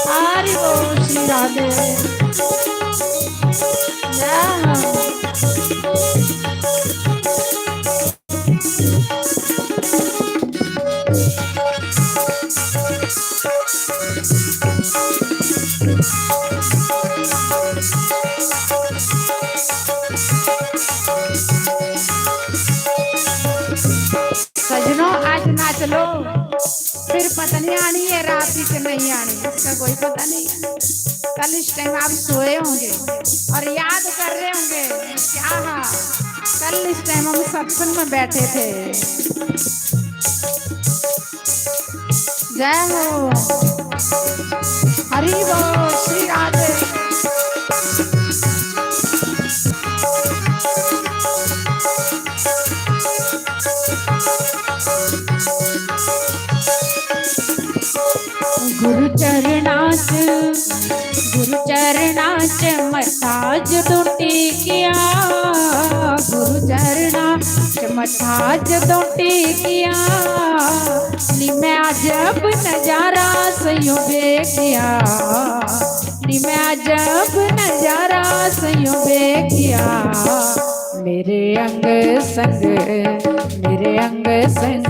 हरि बोल श्री राधे। सजनों आज नाच लो, फिर पता नहीं आनी है रात ही कि नहीं आनी, इसका कोई पता नहीं है। कल इस टाइम आप सोए होंगे और याद कर रहे होंगे क्या हाँ, कल इस टाइम हम सत्संग में बैठे थे। जय हो, हरि बोल श्री राधे। गुरु चरणाच मसाज टूटी किया, गुरु चरणाच मसाज टूटी किया, नी मैं अजब नजारा सयो देखिया, नी मैं अजब नजारा सयो देखिया। मेरे अंग संग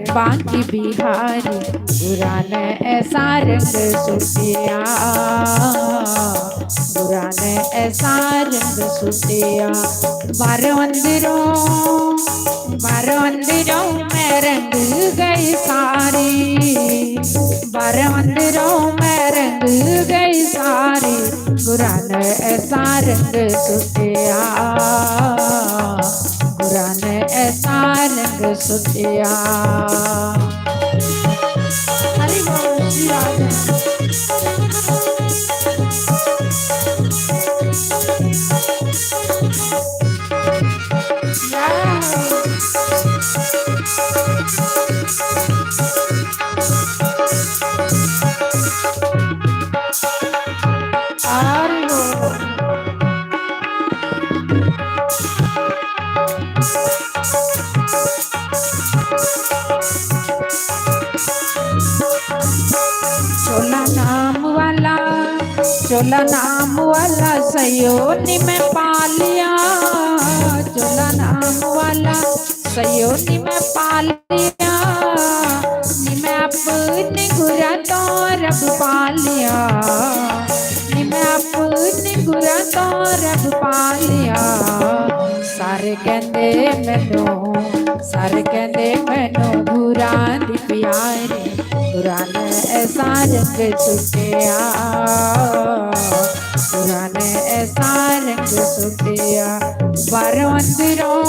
बांकी बिहारी बुरान ऐसा रंग सुटिया, बुरान ऐसा रंग सुटिया। बारह अंदरों में रंग गई सारी, बारह अंदरों में रंग गई सारी, बुरान ऐसा रंग सुटिया, बुरान ऐसा रंग सुटिया। हरि बोल श्री राधे। चोला नाम वाला सयोनी में पालिया, चोला नाम वाला सयोनी में पालिया, नी मैं अपने गुरा तो रब पालिया, नी मैं अपने गुरा तो रब पालिया। सारे कहंदे मैनू गुरा दी प्यारी, गुरा ने ऐसा रंग सुटिया, गुरा ने ऐसा रंग सुटिया। बारह अंदरों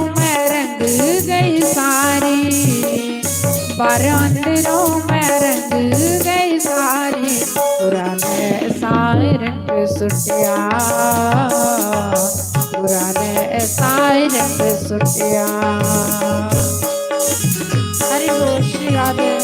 में रंग गई सारी, बारह अंदरों में रंग गई सारी, गुरा ने ऐसा रंग सुटिया, गुरा ने ऐसा रंग सुटिया। हरि बोल श्री राधे।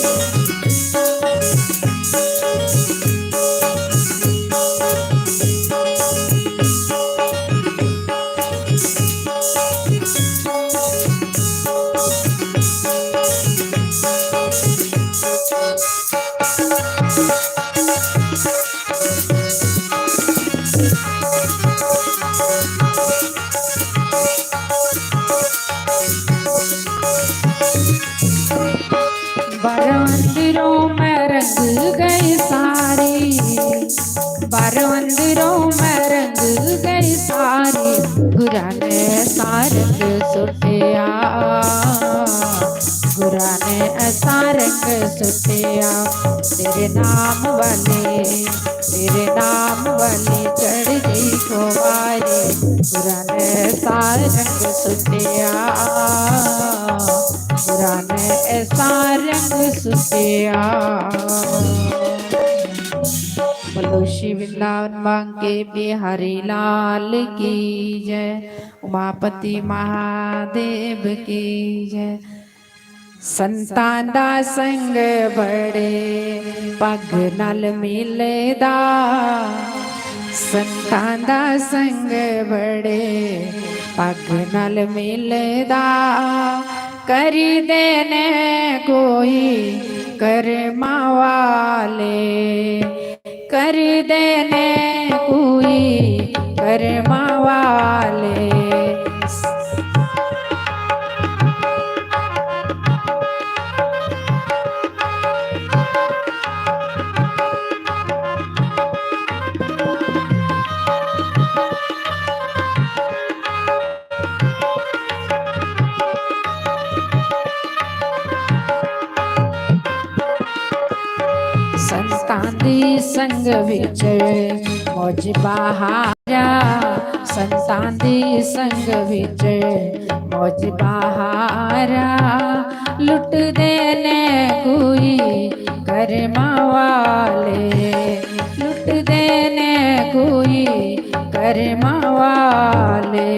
बारह अंदरों में रंग गई सारी, बारह अंदरों में रंग गई सारी, गुरा ने ऐसा रंग सुटिया, गुरा ने ऐसा रंग सुटिया। तेरे नाम वाली चढ़ गई कुंवारी, गुरा ने ऐसा रंग सुटिया, गुरा ने ऐसा रंग सुटिया। बोलो श्री वृंदावन बांके बिहारी लाल की जय, उमापति महादेव की जय। संतां दा संग बड़े पग नाल मिलदा, संतां दा संग बड़े पग नाल मिलदा, करी देने कोई कर्मा वाले, कर देने कोई कर्मा वाले। संतां दी संग विच मौज बहारा, संतां दी संग विच मौज बहारा। लुट देने कोई कर्मा वाले, लुट देने कोई कर्मा वाले।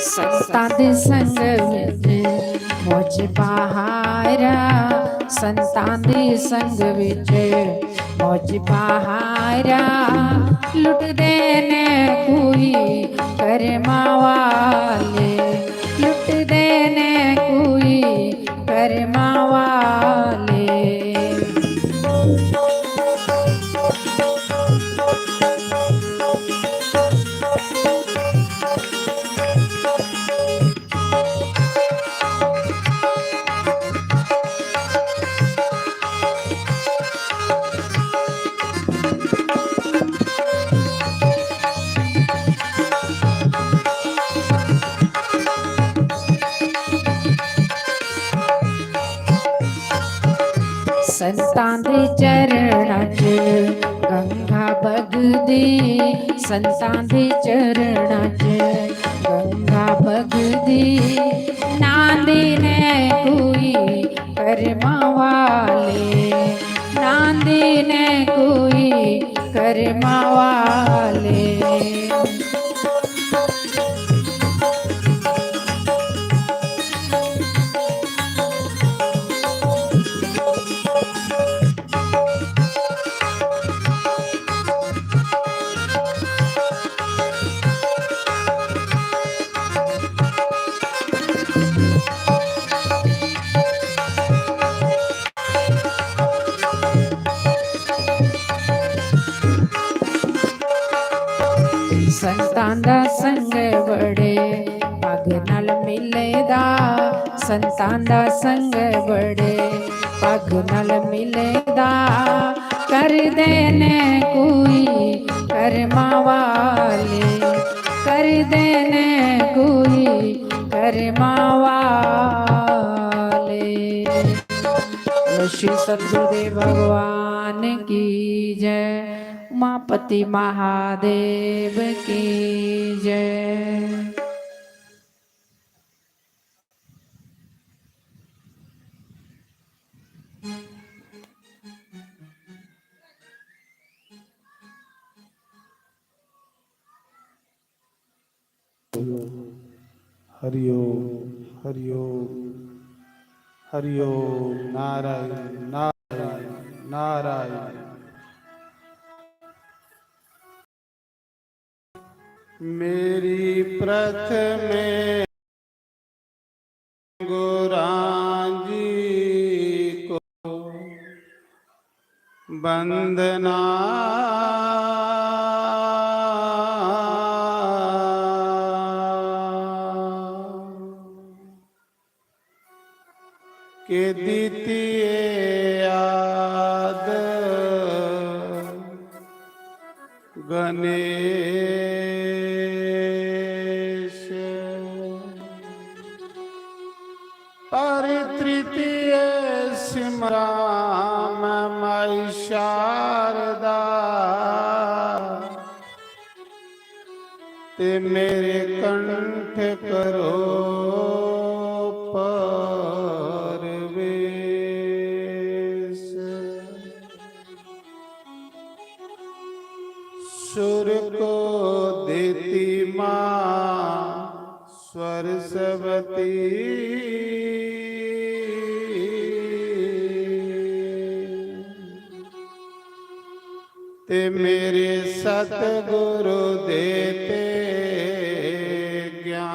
संतां दे संग विच मौज बहारा, संतां दे संग विच मौज बहारा। लुट देने कोई कर्मा वाले, लुट देने कोई कर्मा वाले। संतां दे चरणां च गंगा बगदी, संतां दे चरणां च गंगा बगदी। नांदी ने कोई कर्मा वाले, नांदी ने कोई कर्मा वाले। संतां दा संग बड़े पग नाल मिलेदा, संतां दा संग बड़े पग नाल मिलेदा। कर देने कोई कर्मा वाले, कर देने कोई कर्मा वाले। श्री सद्गुरुदेव भगवान की जय, उमापति महादेव की जय। हरिओम हरिओम हरिओम। नारायण नारायण नारायण। मेरी प्रथमे गुराजी को वंदना, के द्वितीय आद गणेश, पर तृतीय सिमराम माई शारदा। ते मेरे कंठ करो परवेश। सुर को देती माँ सरस्वती, ते मेरे सतगुरु देते ज्ञान।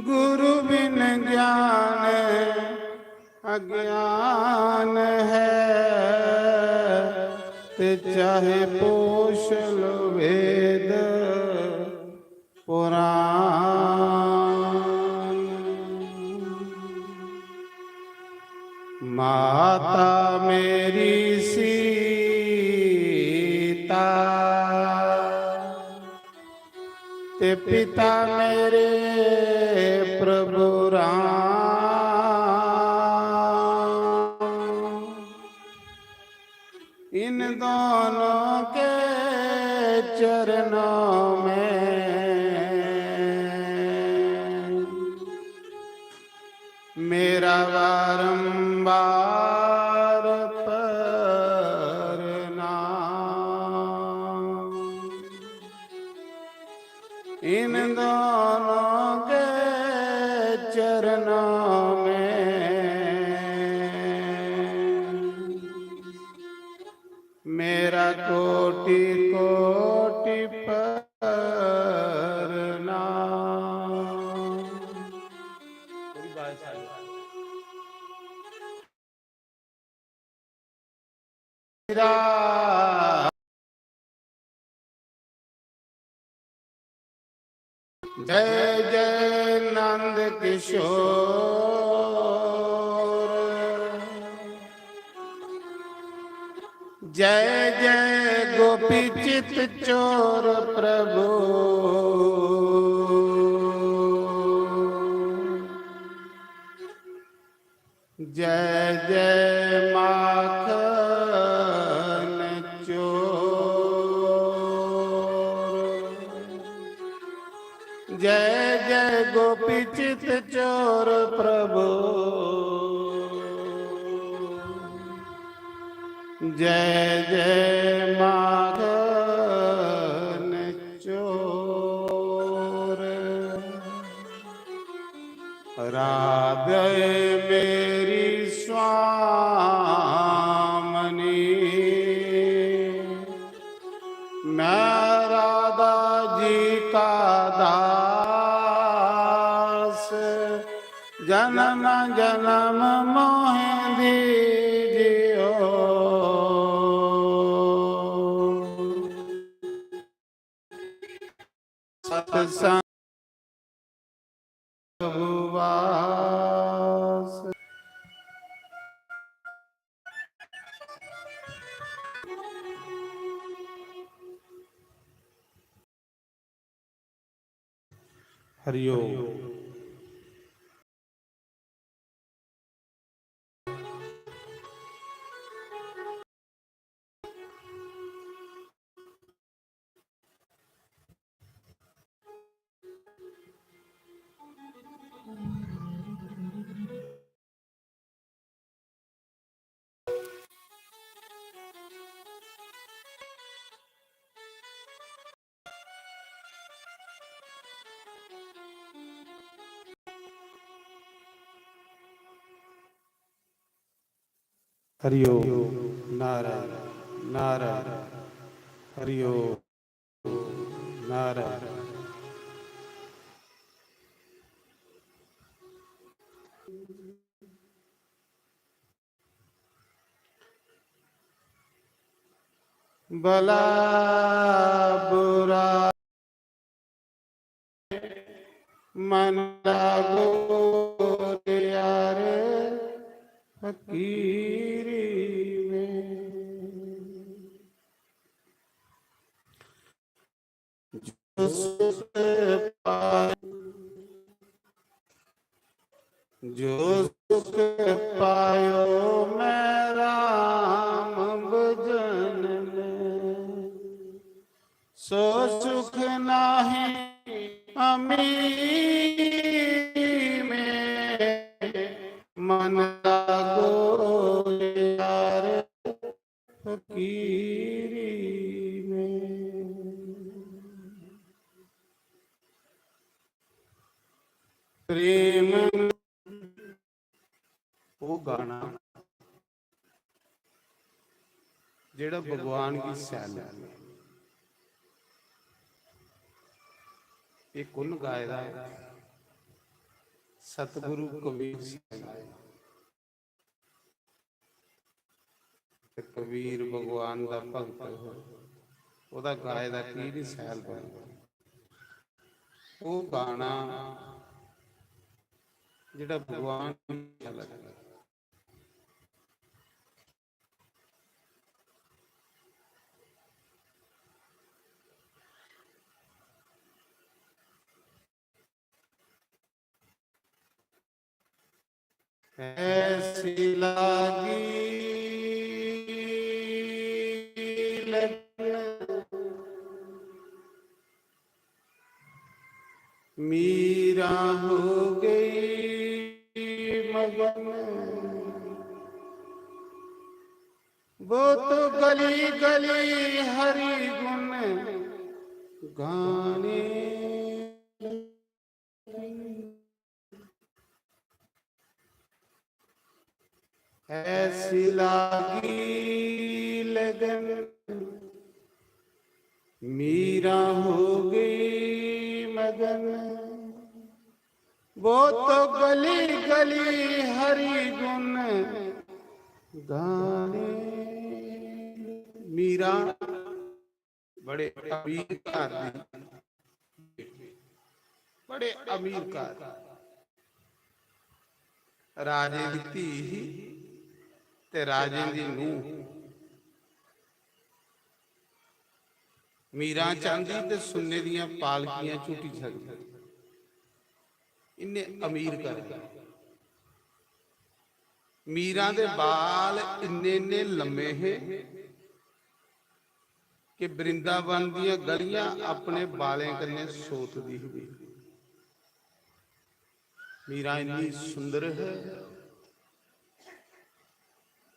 गुरु बिन ज्ञान अज्ञान है, ते चाहे पोष लो वेद पुराण। माता मेरी सीता, ते पिता मेरे प्रभु राम। इन दोनों के चरणों में मेरा बारंबार प्रणाम। इन दोनों के चरणों में मेरा कोटि कोटि प्रणाम। जय जय नंद किशोर, जय जय गोपी चित चोर प्रभु। जय जय माखन चोर, जय जय गोपी चित चोर प्रभु। जय जय माखन चोर। राधे मेरी स्वामनी, मैं राधा जी का दास। जन्म जन्म मोहि दीजियो, सत्संग वास। हरिओम। हरिओम। नारायण नारायण। हरिओम नारायण। भला बुरा मन लागो यार फकीरी में। जो सुख पायो मैं राम भजन में, सो सुख नाही अमीरी में। मन लागो प्रेम वो गाना जेड़ा भगवान की सैल है। ये कुन गायदा है? सतगुरु कबीर सिंह। कबीर भगवान का भगत है, ओदा गाए दा की नहीं सैल बनदा। वो गाना जेड़ा भगवान नूं अच्छा लगदा। ऐसी लागी लगन मीरा हो गई मगन, वो तो गली गली हरि गुण गाने ऐसी लागी लगन मीरा हो गई मगन, वो तो गली गली हरि गुण गाने। मीरा बड़े अमीर घर दी, बड़े अमीर घर, राजे दी धी ते राजे दी नूह। मीरा चांदी ते सुन्ने दियां पालकियां झूटी सकदी, इन्हें अमीर कर दिया। मीरा दे बाल इन्ने इन्ने लम्मे है कि वृंदावन दियां गलियां अपने बालें कन्ने सोतदी हुई। मीरा इन्नी सुंदर है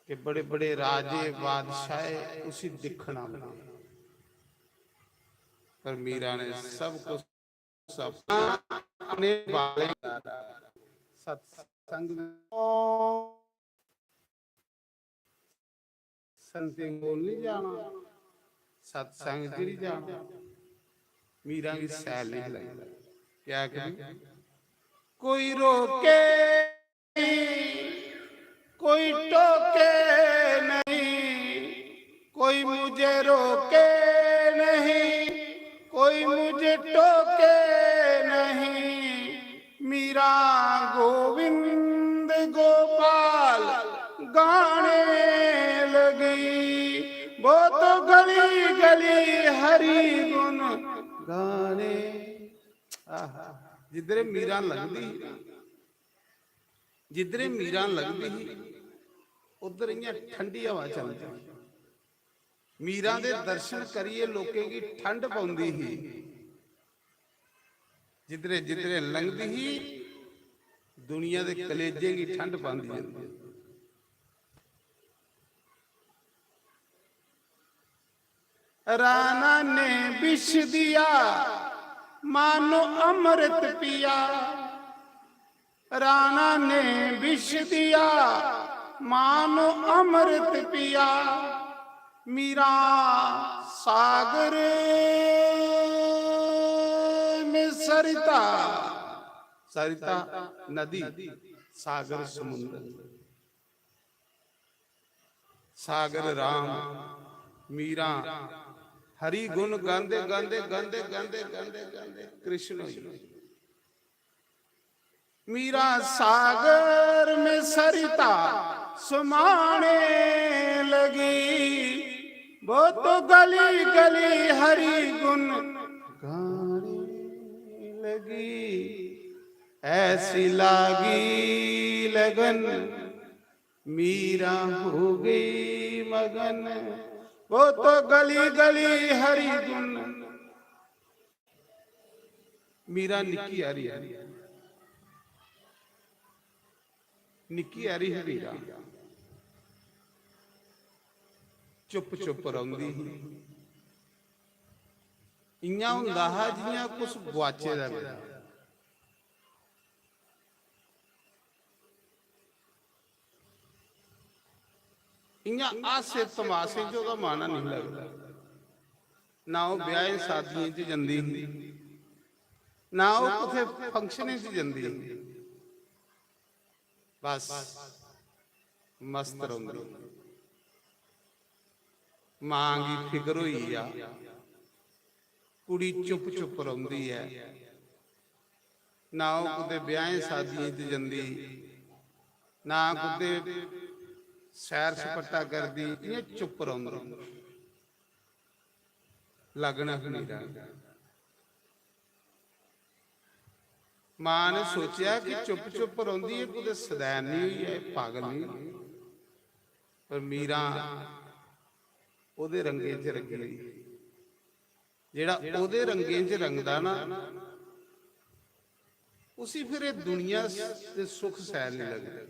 कि बड़े बड़े राजे बादशाह उसी दिखना बने, पर मीरा ने सब कुछ अपने बालें सत्संग संतिंग नहीं जाना, सत्संग च नहीं जाना। मीरा की सैल नहीं लगता। क्या करें? कोई रोके कोई टोके नहीं, कोई मुझे रोके नहीं, कोई मुझे टोके नहीं। मीरा गोविंद गोपाल गाने लगी, वो तो गली गली हरि गुण गाने। जिधरे मीरा लगती, जिधरे मीरा लगती उधर इयां ठंडी हवा चलती। मीरा दे दर्शन करिए लोकें की ठंड पौंदी ही, जिधरे जिधरे लंघदी ही दुनिया दे कलेजे की ठंड पांदी जांदी। राणा ने विष दिया मानो अमृत पिया, राणा ने विष दिया मानो अमृत पिया। मीरा सागर में सरिता, सरिता नदी, सागर समुद्र, सागर राम। मीरा हरि गुण गांदे गांदे गांदे गांदे गांदे गांदे कृष्ण। मीरा सागर में सरिता समाने लगी, वो तो गली गली हरि गुण गाने लगी। ऐसी लागी लगन मीरा हो गई मगन, वो तो गली गली हरि गुण। मीरा निकी आ रही है, निकी आ रही है मीरा, चुप चुप रौंदी ही। इयां हुंदा है जियां कुछ गुआचे दा वेला। इयां आसे तमाशे च ओहदा मन नहीं लगदा, ना वो ब्याह शादियों च जांदी हुंदी, ना वो किथे फंक्शने च जांदी हुंदी, बस मस्त रहिंदी। मां की फिक्र हुई आ, कुड़ी चुप चुप रहिंदी है, ना वो किते ब्याह शादियों च जांदी, ना किते सैर सपट्टा करदी, इयां चुप रहिंदी, लगना नहीं रहा। मां ने सोचा कि चुप चुप रोंदी है, कुछ सदैन नहीं हुई है, पागल नहीं हुई। पर मीरा ओदे रंगे च रंगी हुई, जेड़ा ओदे रंगे च रंगदा ना, उसी फिर ये दुनिया के सुख सैल नहीं लगते।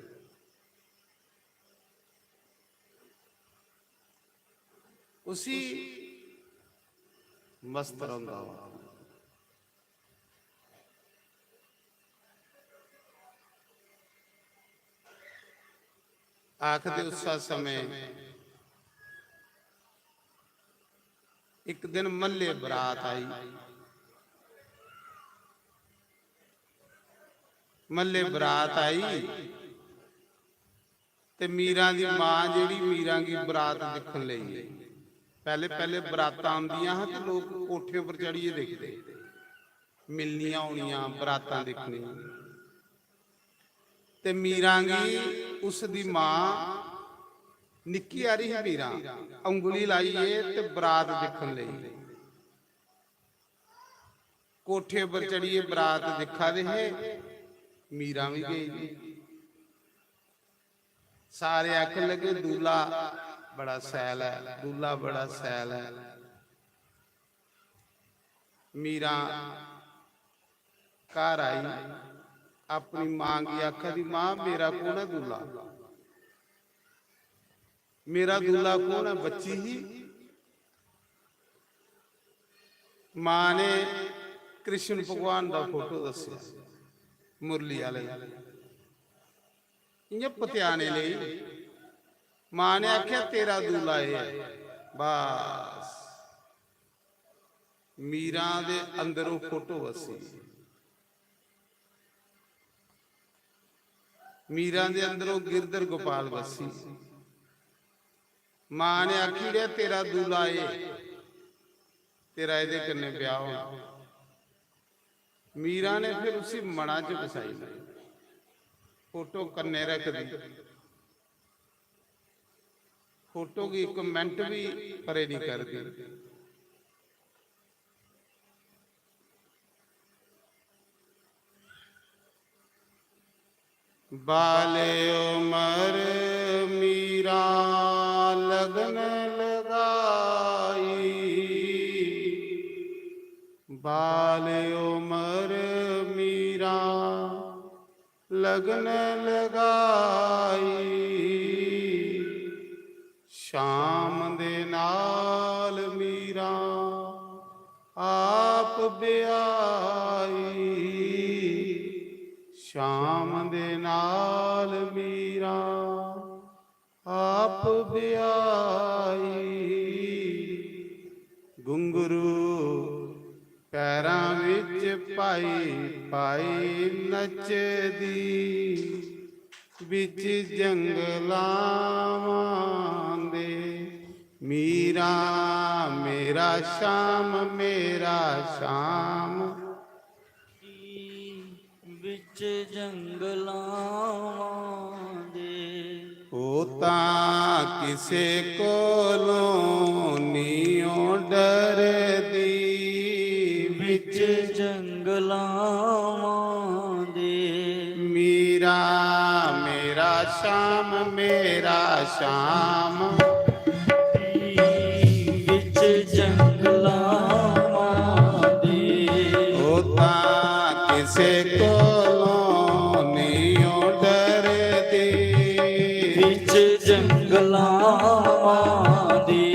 उसी मस्त रंगा आखदे उस समय एक दिन मल्ले बरात आई, मल्ले बरात आई ते मीरा दी मां जेड़ी मीरा की बरात देखण लई। पहले पहले बरातां आंदियां हां ते लोग कोठे पर चढ़िए देखदे, मिलनियां होनियां, बरातां देखनियां। ते मीरा गी उस दी मां निक्की आ रही मीरा उंगली लाइए ते बरात देखण लई कोठे पर चढ़िए बरात दिखा दे है। मीरा भी गई, सारे आखन लगे दूल्हा बड़ा सैल है, दूल्हा बड़ा सैल है। मीरा घर आई, अपनी मां की आखा दी मां मेरा कौन है दूल्हा, मेरा दूल्हा कौन है। बच्ची ही मां ने कृष्ण भगवान का फोटो दसिया, मुरली वाले इं पतियाने लई। मां ने आख्या तेरा दूल्हा है। बस मीरा दे अंदरों फोटो वसी, मीरा दे अंदरों गिरधर गोपाल वसी। मां ने आखी दिया तेरा दूल्हा है, तेरा ये कन्ने ब्याह होना। मीरा ने फिर उसी मना च बसाई, फोटो कन्ने रख दी, फोटो की एक मिनट भी परे नहीं कर दी। बाले उमर मीरा लगन लगाई, बाले उमर मीरा लगन लगाई। शाम दे नाल मीरा आप ब्याई, शाम दे नाल मीरा आप ब्याई। घुंघरू पैरां विच पाई पाई नचदी, बिच जंगलां दे मीरा मेरा शाम मेरा शाम। बिच जंगलां दे ओ तां किसे कोलों नीओ डरदी, बिच जंगलां दे मीरा मेरा शाम मेरा शाम। बिच जंगलां दे ओ तां किसे कोलों नीओ डरदी, बिच जंगलां दे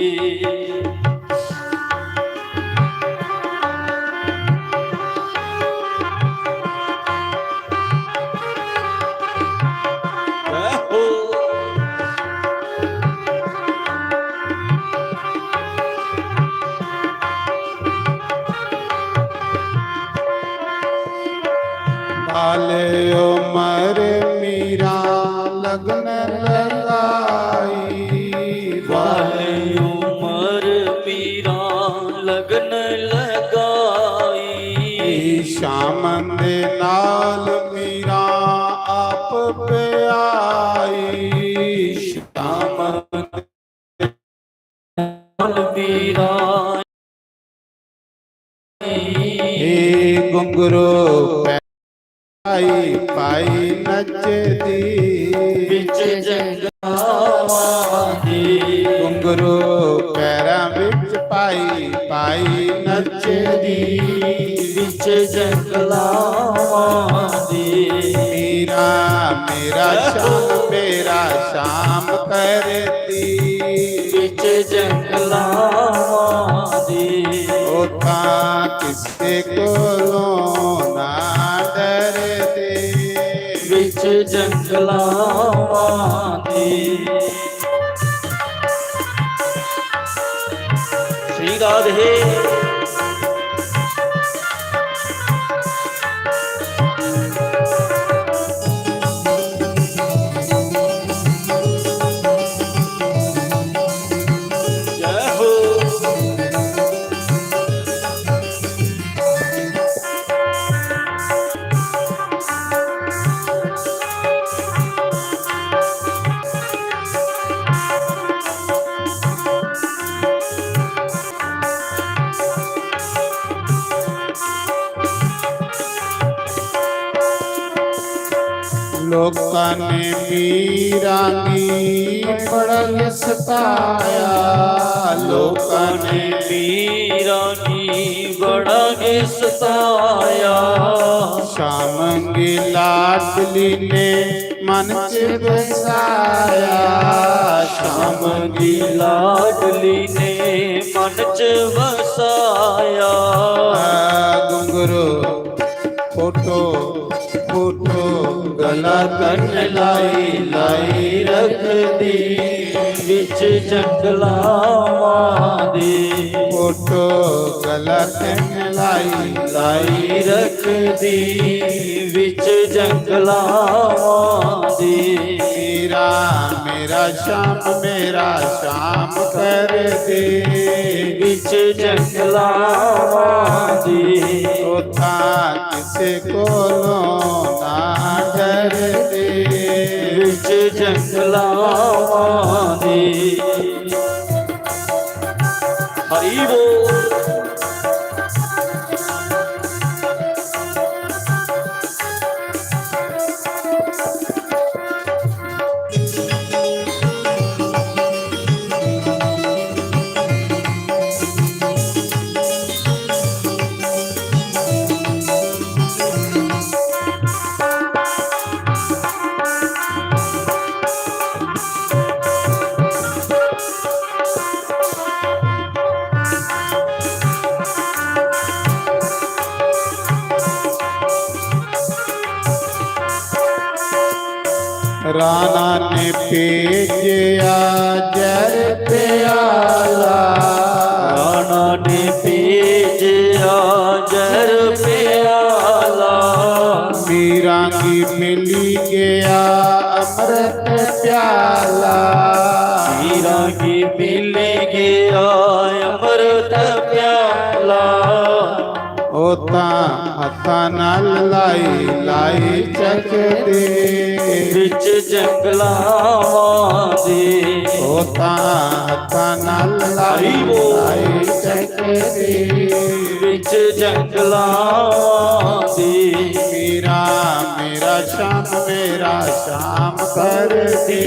आले उमर मीरा लगन लगाई वाले उमर मीरा लगन लगाई श्याम दे नाल मीरा आप प्याई श्याम मीरा घुंघरू पाई पाई नचदी विच जंगलां दी घुंघरू पैरां विच पाई पाई नचदी विच जंगलां दी मीरा मेरा शाम करती विच जंगलां दी ओथा किसे कोलों ना डरदे विच जंगलां दी श्री राधे जय हो लोकां ने मीरा गी बड़ा सताया लोकां ने मीरा नी बड़ा गे सताया श्याम गी लाडली ने मन च बसाया श्याम गी लाडली ने मन च वसाया घुंघरू फोटो फोटो गला कन लाई लाई रख दी विच जंगलां दी फोटो गला कन लाई लाई रख दी विच जंगलां दी मीरा मेरा शाम कर दे विच जंगलां दी ओथा किसे कोलों ना डरदे विच जंगलां दी हरि बोल राणा ने भेजिया जर प्याला राणा ने भेजिया जर प्याला मीरा की मिली गया अमृत प्याला मीरा की मिल गया अमृत प्याला ओता हथा नाल लाई लाई चकदे विच जंगलां दी ओता हथा नाल लाई लाई चकदे विच जंगलां दी मीरा मेरा शाम कर दे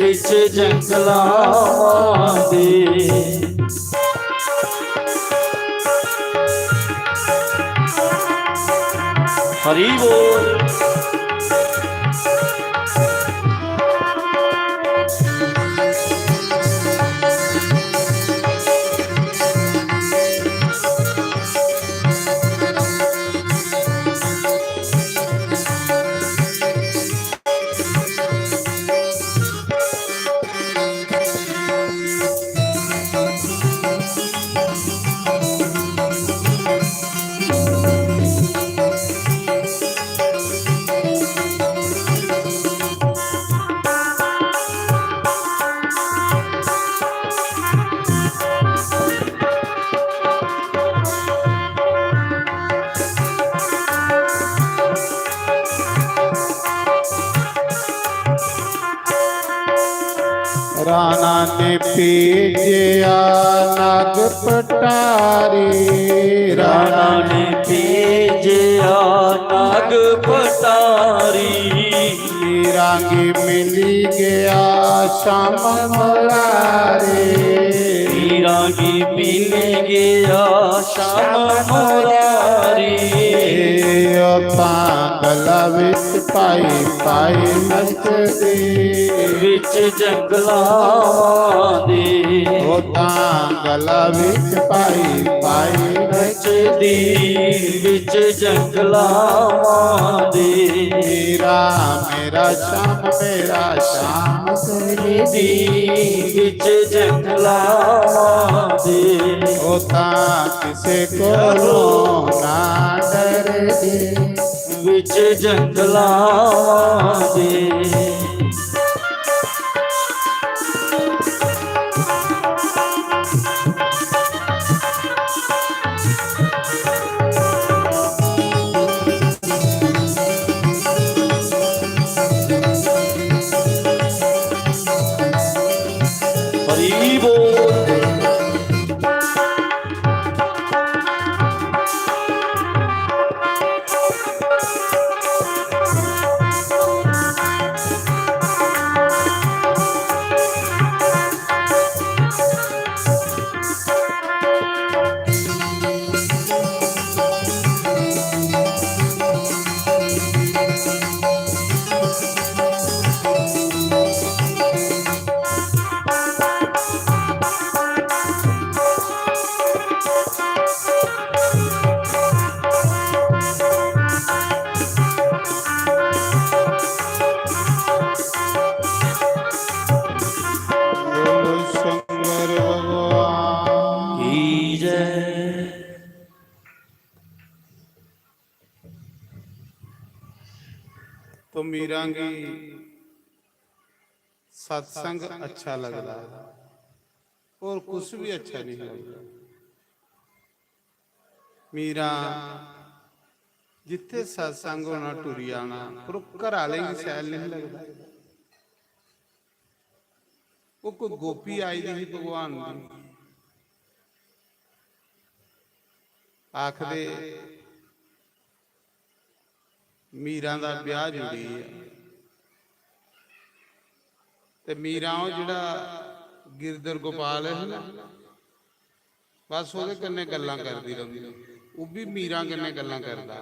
विच जंगलां दी हरि बोल ਰਾਣਾ ਨੇ ਭੇਜਿਆ ਨਗ ਪਟਾਰੀ, ਰਾਣਾ ਨੇ ਭੇਜਿਆ ਨਗ ਪਟਾਰੀ, ਰਾਂਗੀ ਮਿਲੀ ਗਿਆ ਸ਼ਾਮ ਮੁਰਾਰੀ, ਰਾਂਗੀ ਮਿਲ ਗਿਆ ਸ਼ਾਮ ਮੁਰਾਰੀ, ਤਾਂ ਗਲਾ ਵਿੱਚ ਪਾਈ ਪਾਈ ਨੱਚਦੀ, ਵਿੱਚ ਜੰਗਲਾਂ ਦੇ ਉਹ ਤਾਂ ਗਲਾ ਵਿੱਚ ਪਾਈ ਪਾਈ ਨੱਚਦੀ, ਵਿੱਚ ਜੰਗਲਾਂ ਦੇ ਮੇਰਾ ਮੇਰਾ ਸ਼ਾਮ ਮੇਰਾ ਸ਼ਾਮ ਦੀ, ਵਿੱਚ ਜੰਗਲਾਂ ਦੇ ਉਹ ਤਾਂ ਕਿਸੇ ਕੋਲੋਂ ਨਾ ਡਰਦੀ, ਵਿੱਚ ਜੰਗਲਾਂ ਦੇ ਹਰੀ ਬੋਲ। ਬੋਲੋ ਸ਼ੰਕਰ ਭਗਵਾਨ ਕੀ ਜੈ। तो मीरांगी सत्संग अच्छा लगता और कुछ भी अच्छा नहीं लगता। मीरा जिथे सत्संग होना टुरी आना पर घर वाले की सैल नहीं लगता। वो कोई गोपी आई थी भगवान की आखदे मीरा दा ब्याह जुड़ी है ते मीरा वो जिहड़ा गिरधर गोपाल है ना बस वो कन्ने गल्लां करदी रहिंदी वो भी मीरा कन्ने गल्लां करदा।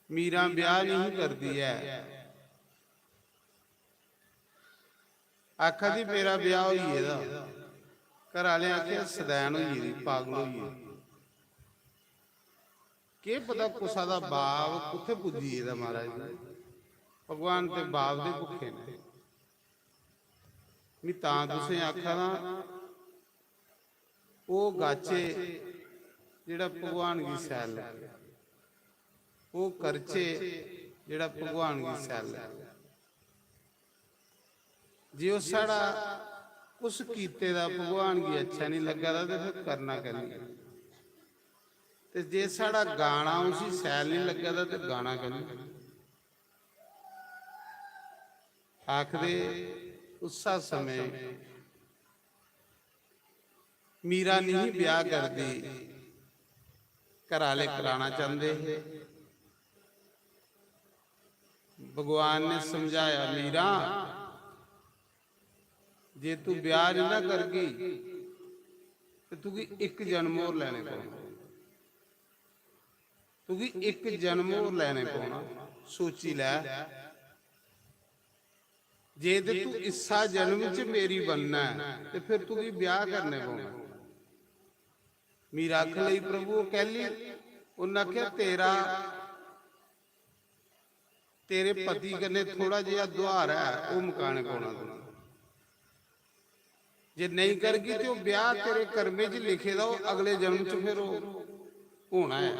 मीरा ब्याह नहीं करदी है आखा दी मेरा ब्याह होई एदा घर वाले आखे सदैन होई पागल होई के पता कुसा दा बाप कुत्थे पुजी एदा महाराज भगवान ते बाप दे भुखे ने मी तां तुसें आखा ना वो गाचे जेड़ा भगवान की सैल लगे वो करचे जेड़ा भगवान की सैल लगे जे वो साड़ा कुछ कीते दा भगवान की अच्छा नहीं लगा दा ते फिर करना करनी ते जे साड़ा गाना उसी सैल नहीं लगा था तो गाना करना आखदे उस समय मीरा नहीं ब्याह करती घर वाले कराना चाहते भगवान ने समझाया मीरा जे तू ब्याह नहीं ना करगी तो तू एक जन्म और लेने पड़ेगा क्योंकि एक जन्म और लेने पौना सोची लै जे ते तू इसा जन्म च मेरी बनना है तो फिर तू ब्याह करने पौना। मीरा आख लई प्रभु कह ली उन्हें आख्या तेरा तेरे पति कन्ने थोड़ा जिहा दुहार है वो मुकाने पौना तू जे नहीं करगी तो ब्याह तेरे कर्मे च लिखे दा अगले जन्म च फिर होना है।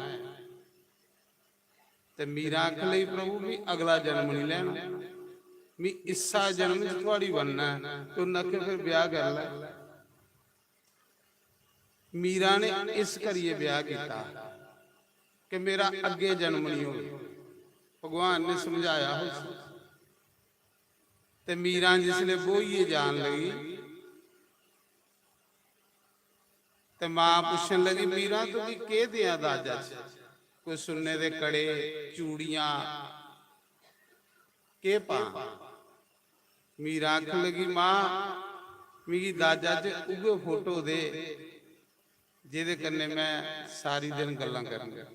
ते मीरा आख लई प्रभु भी अगला जन्म नहीं लेना मी इसा जन्म च थोड़ी बनना है तो उन्हें फिर ब्याह कर लै। मीरा ने इस करिए ब्याह किया कि मेरा अगे जन्म नहीं हो। भगवान ने समझाया ਤੇ ਮੀਰਾਂ ਜਿਸਲੇ ਬੋਈਏ ਜਾਣ ਲਗੀ ਤੇ ਮਾਂ ਪੁੱਛਣ ਲਗੀ, ਮੀਰਾਂ ਤੂੰ ਕੀ ਦਿਆਂ ਦਾਜਾ ਚ? ਕੋਈ ਸੁੰਨੇ ਦੇ ਕੜੇ, ਚੂੜੀਆਂ के पा? मीरा आखन लगी, मां मेरी दाजा च उगे फोटो दे जिहदे कन्ने मैं सारी दिन गल्लां करांगा।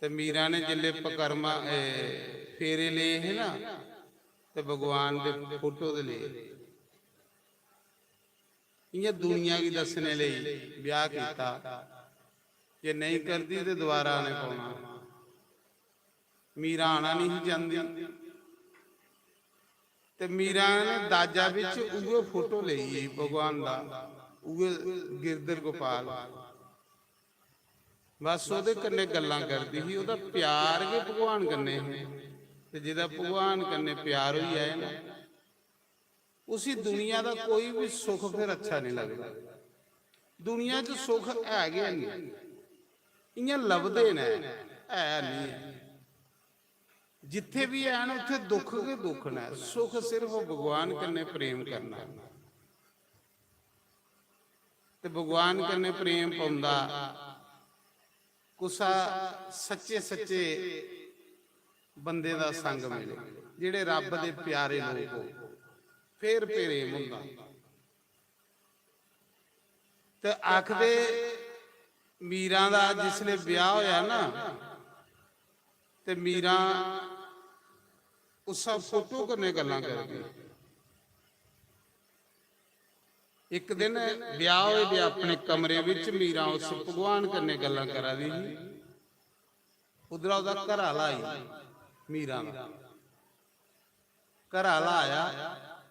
ते मीरा ने जिले पकरमा फेरे ले है ना, ते भगवान दे फोटो दे ले इयां दुनिया की दसने लई ब्याह कीता। जे नहीं करती ते दोबारा आने पाउणा। मीरा आना नहीं चाहती ते मीरा ने दाजा विच उगे फोटो लई भगवान दा, उगे गिरधर गोपाल। बस ओदे कन्ने गल्लां करदी ही। ओदा प्यार के भगवान कन्ने ते जिहदा भगवान कन्ने प्यार होई जाए ना, उसी दुनिया दा कोई भी सुख फिर अच्छा नहीं लगदा। दुनिया च सुख है गया नहीं, इयां लभदे ने, है नहीं है। जिथे भी है ना उत्थे दुख के दुख ने। सुख सिर्फ भगवान कन्ने प्रेम करना ते भगवान कन्ने प्रेम पाउंदा कुसा सच्चे सच्चे बंदे दा संग मिले, जिहड़े रब दे प्यारे लोग हो, फिर प्रेम हुंदा। ते आखदे मीरा दा जिसले ब्याह होया ना, ते मीरा उस फोटो कन्ने गल्लां करदी। एक दिन ब्याह होए दे अपने कमरे विच मीरा उस भगवान कन्ने गल्लां करा दी ही। उधरा ओदा घर आला आई, मीरा दा घर आला आया।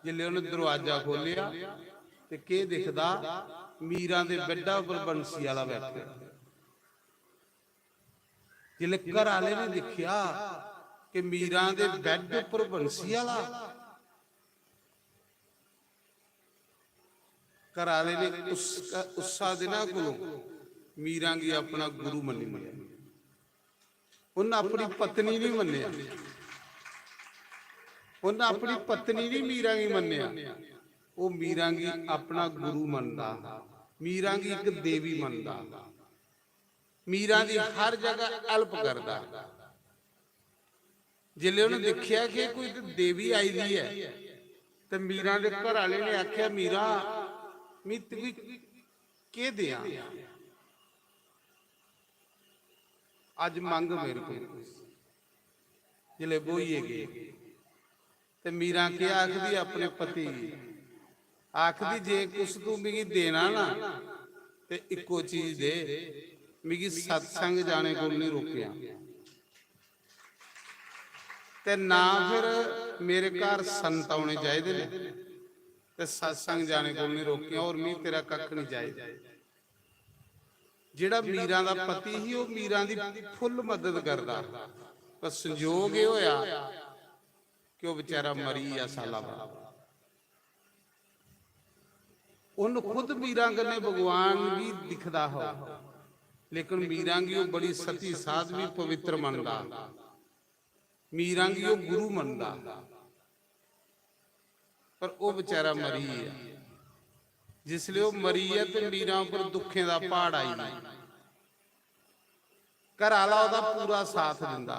जिल्ले उन्हें दरवाजा खोलिया ते के दिखदा, मीरा दे बेड्डा उपर बंसी वाला बैठा। जिले घर आले ने देखिया कि मीरा दे बैड उपर बंसी वाला, घर आले ने उस्सा दिना को मीरा की अपना गुरु मनी लिया। उन्हें अपनी पत्नी नहीं मन्निया, उन्हें अपनी पत्नी नहीं मीरा की मन्निया, वो मीरा की अपना गुरु मनदा, मीरा की एक देवी मनदा, मीरा की हर जगह हेल्प करदा। जिले उन्हें देखिया कि कोई देवी आई दी है, तो मीरा के घर वाले ने आख्या, मीरा मैं तुझे के दिया, अज मंग मेरे को। जिले बोइए गए तो मीरा क्या आखदी अपने पति, आखदी जे कुछ तू मिगी देना ना तो इको चीज दे, मिगी सत्संग जाने को नहीं रोकिया ते ना फिर मेरे घर संत आने चाहिए ने ते सत्संग जाने को नहीं रोकिया, और मैं तेरा कख नहीं चाहिए। जिहड़ा मीरा दा पति ही वो मीरा दी फुल मदद करदा, पर संजोग ये होया कि वो बेचारा मरी आ साला बाद। उन खुद मीरा कन्ने भगवान भी दिखदा हो, लेकिन मीरा की वो बड़ी सती साध्वी पवित्र मनदा, मीरा की वो गुरु मनदा, पर वो बेचारा मरी है। जिसले वो मरी है तो मीरा उपर दुखे का पहाड़ आई। घर आला ओदा पूरा साथ दिंदा,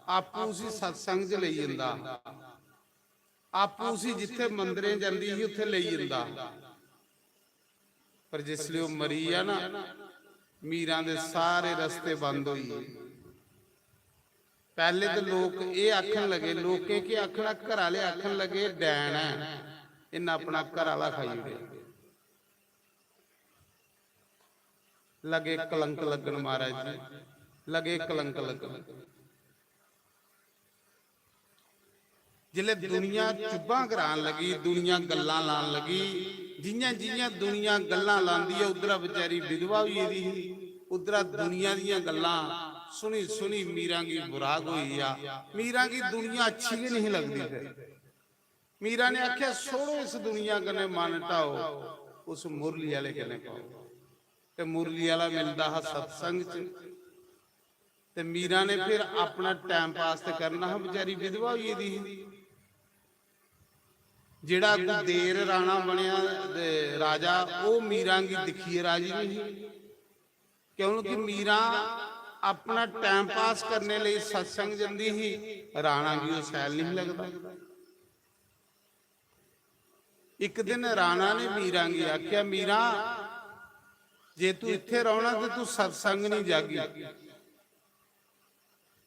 आपू उसी सत्संग च लई जांदा, आपू उसी जिथे मंदिरे जांदी ही उत्थे लई जांदा। पर जिसले वो मरी है ना, मीरा दे सारे रस्ते बंद होई। पहले तो लोग ये आखन लगे, लोके के आखना घर वाले आखन लगे डैन है, इन्हें अपना घर वाला खाई उड़े। लगे कलंक लगन महाराज जी, लगे कलंक लगन। जिले दुनिया चुब्बा करान लगी, दुनिया गल्लां लान लगी, जियां जियां दुनिया गल्लां लांदी है उधरा बेचारी विधवा हुई दी, उधरा दुनिया दियां गल्लां सुनी सुनी मीरा की बुराक हुई आ। मीरा की दुनिया अच्छी भी नहीं लगती। फिर मीरा ने आख्या छोड़ो इस दुनिया कने मन ढाओ, उस मुरली वाले कने पाओ। ते मुरली वाला मिलता है सत्संग च, ते मीरा ने फिर अपना टाइम पास करना है, बेचारी विधवा हुई दी। ਜਿਹੜਾ ਗੁਰਦੇਰ ਰਾਣਾ ਬਣਿਆ ਰਾਜਾ, ਉਹ ਮੀਰਾਂ ਦੀ ਦਿਖੀਏ ਰਾਜੀ ਨਹੀਂ, ਕਿਉਂਕਿ ਮੀਰਾਂ ਆਪਣਾ ਟਾਈਮ ਪਾਸ ਕਰਨੇ ਲਈ ਸਤਸੰਗ ਜਾਂਦੀ ਸੀ, ਰਾਣਾ ਵੀ ਉਹ ਸੈਲ ਨਹੀਂ ਲੱਗਦਾ। ਇੱਕ ਦਿਨ ਰਾਣਾ ਨੇ ਮੀਰਾਂ ਕੀ ਆਖਿਆ, ਮੀਰਾਂ ਜੇ ਤੂੰ ਇੱਥੇ ਰਹਿਣਾ ਤੇ ਤੂੰ ਸਤਸੰਗ ਨਹੀਂ ਜਾਗੀ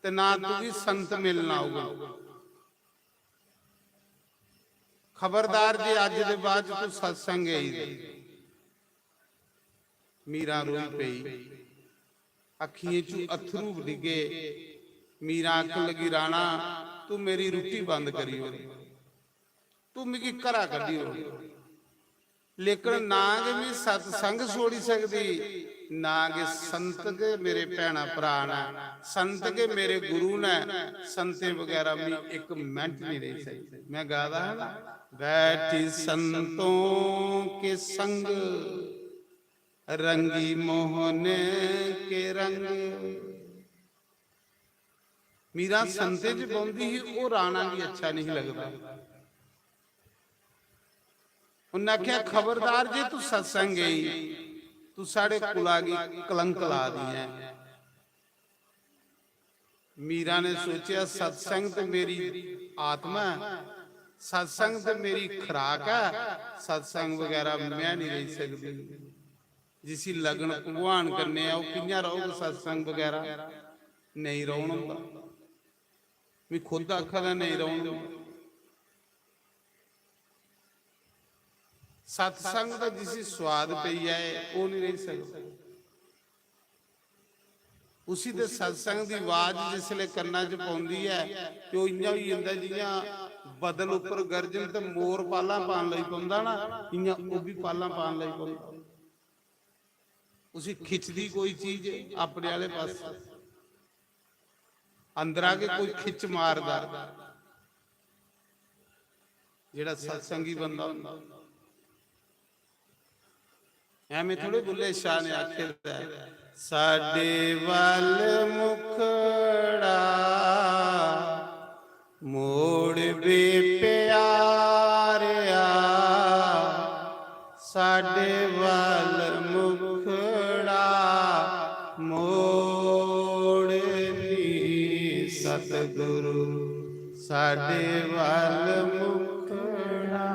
ਤੇ ਨਾ ਤੂੰ ਵੀ ਸੰਤ ਮਿਲਣਾ ਆਊਗਾ। ਖਬਰਦਾਰ ਜੇ ਅੱਜ ਦੇ ਬਾਅਦ ਤੂੰ ਸਤਸੰਗ ਆਈ। ਮੀਰਾਂ ਰੋਈ ਪਈ, ਅੱਖੀਆਂ ਚ ਅਥਰੂ ਡਿੱਗੇ। ਮੀਰਾਂ ਆਖਣ ਲੱਗੀ, ਰਾਣਾ ਤੂੰ ਮੇਰੀ ਰੋਟੀ ਬੰਦ ਕਰੀ ਹੋ, ਤੂੰ ਮੇਰੀ ਘਰਾ ਕੱਢੀ ਹੋ, ਲੇਕਿਨ ਨਾ ਕਿ ਮੈਂ ਸਤਸੰਗ ਛੋੜੀ ਸਕਦੀ, ਨਾ ਕਿ ਸੰਤ ਕੇ ਮੇਰੇ ਭੈਣਾ ਭਰਾ ਨੇ, ਸੰਤ ਕੇ ਮੇਰੇ ਗੁਰੂ ਨੇ, ਸੰਤੇ ਵਗੈਰਾ ਮੈਂ ਇੱਕ ਮਿੰਟ ਨਹੀਂ ਰਹਿ ਸਕਦੀ। ਮੈਂ ਗਾਦਾ ਹੈ ਨਾ, बैठी संतों के संग रंगी मोहन के रंग। मीरा संते च पाउंदी ही, वो राणा भी अच्छा नहीं लगता। उन्हें आख्या, खबरदार जे तू सत्संग गई, तू साढ़े कुला की कलंक ला दी है। मीरा ने सोचा, सत्संग तो मेरी आत्मा है, सत्संग तो मेरी खुराक है, सत्संग वगैरह मैं नहीं रह सकती। जिसी लगन भगवान करने वो कियां रहोगे, सत्संग वगैरह नहीं रोना, मैं खुद आखा नहीं रोना। सत्संग का जिसी स्वाद पई है वो नहीं रह सकता। उसी दे सत्संग की आवाज जिसले कन्ना च पाउंदी है तो इयां ही होंदा जियां बदल उपर गर्जन ते मोर पाला पान लई पाउंदा ना, इयां वो भी पाला पान लई पाउंदा। उसी खिचदी कोई चीज अपने वाले पास, अंदर आके कोई खिच मारदा। जेड़ा सत्संगी बंदा हुंदा, ਐਵੇਂ ਥੋੜੇ ਬੁੱਲੇ ਸ਼ਾਹ ਨੇ ਆਖਿਆ, ਸਾਡੇ ਵੱਲ ਮੁਖੜਾ ਮੋੜ ਵੇ ਪਿਆਰਿਆ, ਸਾਡੇ ਵੱਲ ਮੁਖੜਾ ਮੋੜ ਨੀ ਸਤਿਗੁਰੂ, ਸਾਡੇ ਵੱਲ ਮੁਖੜਾ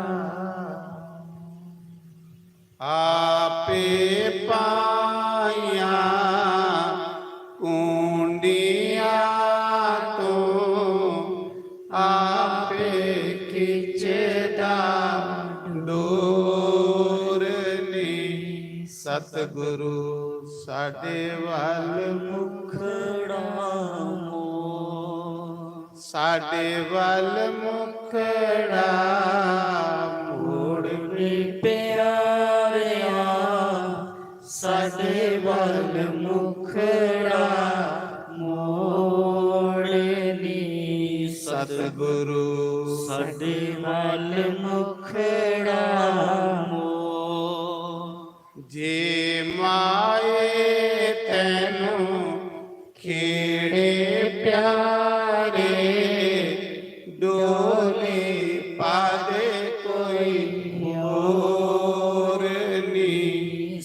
आपे पाया कुंडिया तो आपे खिचदा डोरनी, सतगुरु साडे वल मुखड़ा मोड़, साडे वल मुखड़ा मोड़ वे साडे वल मुखड़ा मोड़नी, सतगुरु साडे वल मुखड़ा मोड़। जे माए तैनू खेड़े प्यारे, डोली पादे कोई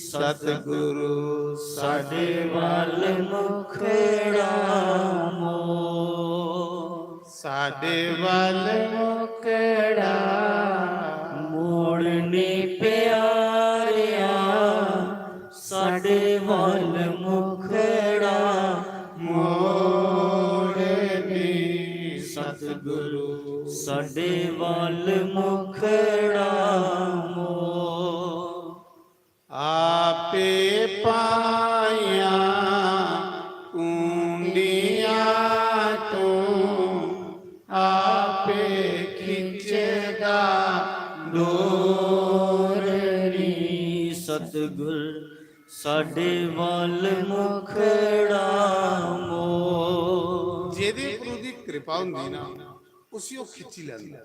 सतगुरु साडे वल मुखड़ा मोड़, साडे वल मुखड़ा मोड़ने प्यारिया, साडे वल मुखड़ा मोड़ने, सतगुरु साडे वल मुखड़ा मोड़। आपे पाया कुंडिया तो आपे खिचदा डोरनी, सतगुर साडे वल मुखड़ा मोड़। जेदे गुरु दी कृपा हुंदी ना, उसी वो खिची लैंदा।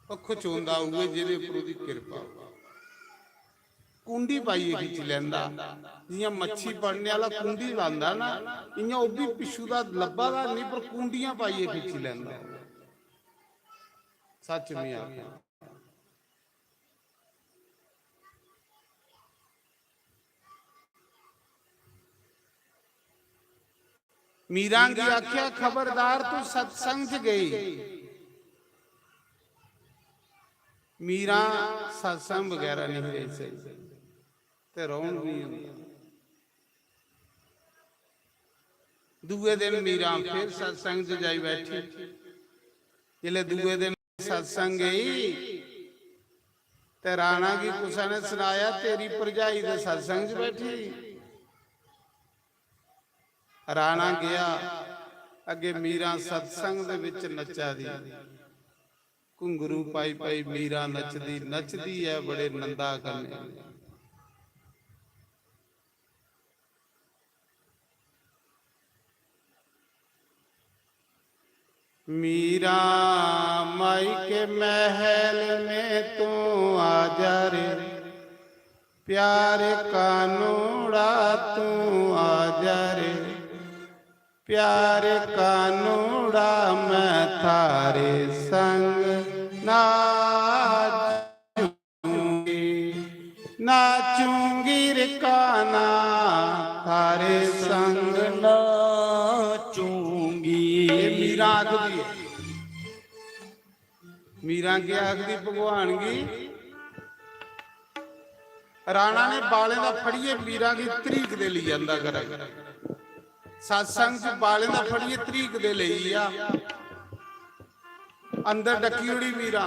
पक्खो चोंदा हुए जेदे गुरु दी कृपा, कुंडी पाइए खिच लेंदा, जियां मच्छी पड़ने वाला कुंडी लांदा ना, इयां वो भी पिछू दा लब्बा दा नहीं, पर कुंडियां पाइए खिच लेंदा। सच में आख्या। मीरा की आख्या खबरदार तू सत्संग च गई। मीरा सत्संग वगैरह नहीं रही सकती ते रौन भी हुंदा। दूए दिन मीरा फिर सत्संग च जाई बैठी। जिले दूए दिन सत्संग गई ते राणा की कुसा ने सुनाया तेरी भरजाई दे सत्संग च बैठी। राणा गया अगे मीरा सत्संग दे विच नचा दी। घुंगरू पाई पाई मीरा नचदी नचदी है बड़े नंदा करने। मीरा माई के महल में तू आ जा रे, प्यारे कानूड़ा तू आ जा रे, प्यारे कानूड़ा मैं थारे संग नाचूंगी, नाचूंगी रे काना थारे संग नाचूंगी। मीरा आखदी, मीरा की आखदी भगवान की राणा ने बाले का फड़िए मीरा की तरीक दे ली जांदा करा। सत्संग च बाले का फड़िए तरीक दे लई आ। अंदर डकी उड़ी मीरा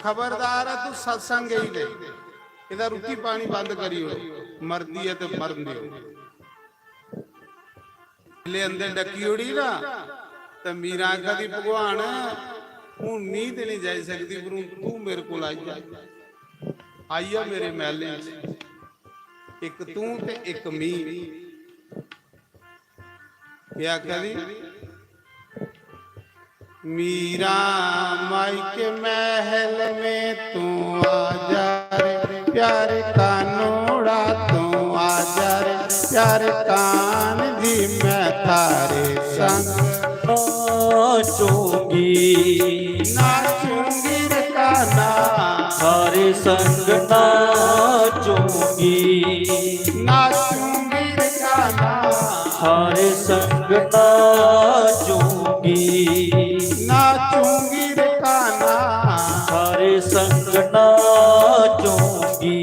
खबरदार है तू सत्संग गई दे, इहदा रोटी पानी बंद करी हो, मरदी है तो मरन दे। ले अंदर डकी उड़ी ना तो मीरा कदी भगवान हूं नींद नहीं जा सकती पर तू मेरे को आई जा, आई आ मेरे महले एक तू ते एक मी। क्या करी मीरा माई के महल में तू आ जा रे, प्यारे कानूड़ा तू आ जा रे, प्यारे कान जी मैं थारे संग नाचूंगी, नाचूंगी रे काना थारे संग नाचूंगी, नाचूंगी रे काना थारे संग नाचूंगी, नाचूंगी रे काना थारे संग नाचूंगी।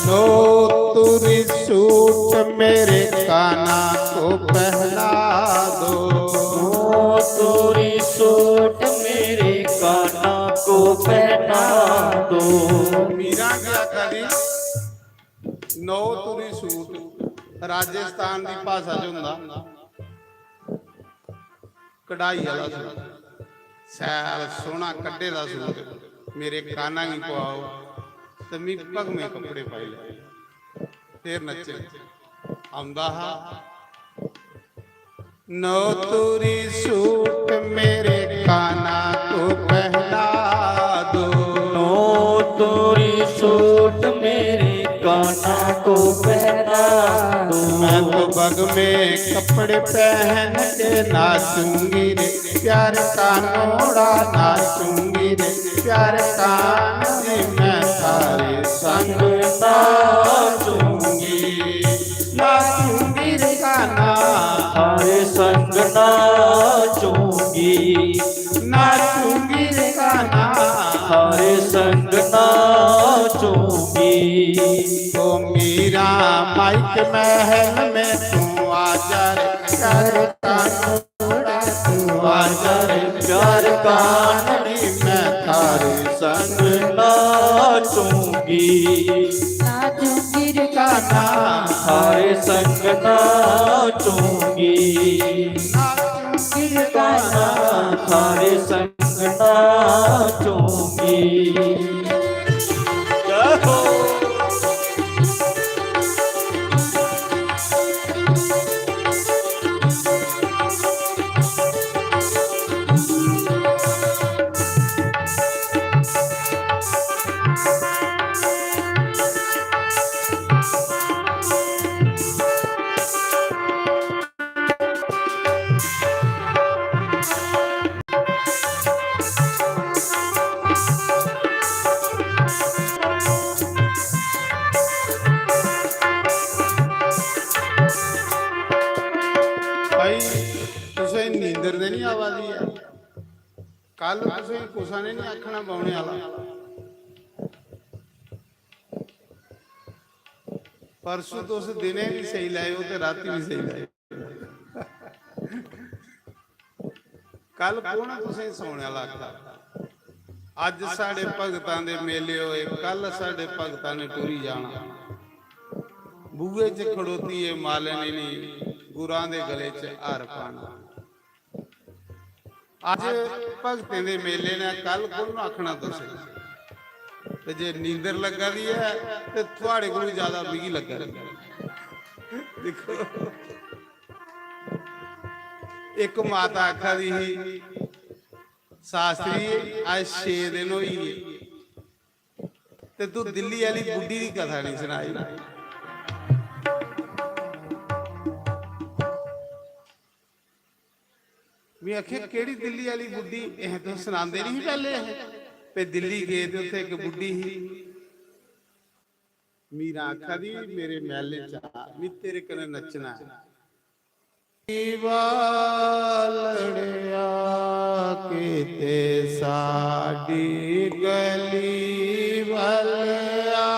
लो तुरी सूट मेरे काना को पहना दो, तोरी सूट मेरे काना को पहना दो। मीरा क्या करी नो तुरी सूट राजस्थान की भाषा च हुंदा कढ़ाई वाला सूट, सैल सोहना कड्डे दा सूट मेरे काना की पवाओ तो मी पग में कपड़े पाई ले फिर नचे आंदा हा। नो तुरी सूट मेरे काना को पहना दो, नो तोरी सूट मेरे काना को पहना दो। मैं तो बग में कपड़े पहन के नाचूंगी रे, प्यार कानोड़ा नाचूंगी रे, प्यार कान जी मैं थारे संग नाचूंगी, नाचूंगी रे काना थारे संग नाचूंगी, नाचूंगी रे काना थारे संग नाचूंगी। ओ मीरा माई के महल में तू आ जा रे, प्यार कानोड़ा तू आ जा रे, प्यार कानड़ी मैं थारे संग नाचूंगी, नाचूंगी रे काना थारे संग नाचूंगी, नाचूंगी रे काना थारे संग नाचूंगी। जय हो ਕੱਲ ਤੁਸੀਂ ਕੁਛ ਨੇ ਨਹੀਂ ਆਖਣਾ ਬਾਉਣੇ ਵਾਲਾ, परसों तो उस दिने भी सही लाए हो तो राती भी सही लाए। कल कौन तुसें सोने वाला आखा, अज साडे भगतां दे मेले होए, कल साडे भगतां ने टुरी जाना। बूहे च खड़ोती है मालिनी नी, गुरां दे गले च हार पाना। अज भगतें दे मेले ने, कल कौन आखना तुसें। ते जे नींदर लगा दी है तो थोड़े को ज्यादा बिगी लगा रही। देखो एक माता आखा दी ही, शास्त्री आज 6 दिन होई ते तू दिल्ली वाली बुढ़ी की कथा नहीं सुनाई। मैं आखिया केड़ी दिल्ली वाली बुढ़ी, यह तो सुनाते नहीं पहले पे दिल्ली गए थे, उत्थे एक बुढ़ी ही। मीरा आखा दी मेरे महले चा मैं तेरे कने नचना है। वालड़िया किते साडी गली वालिया,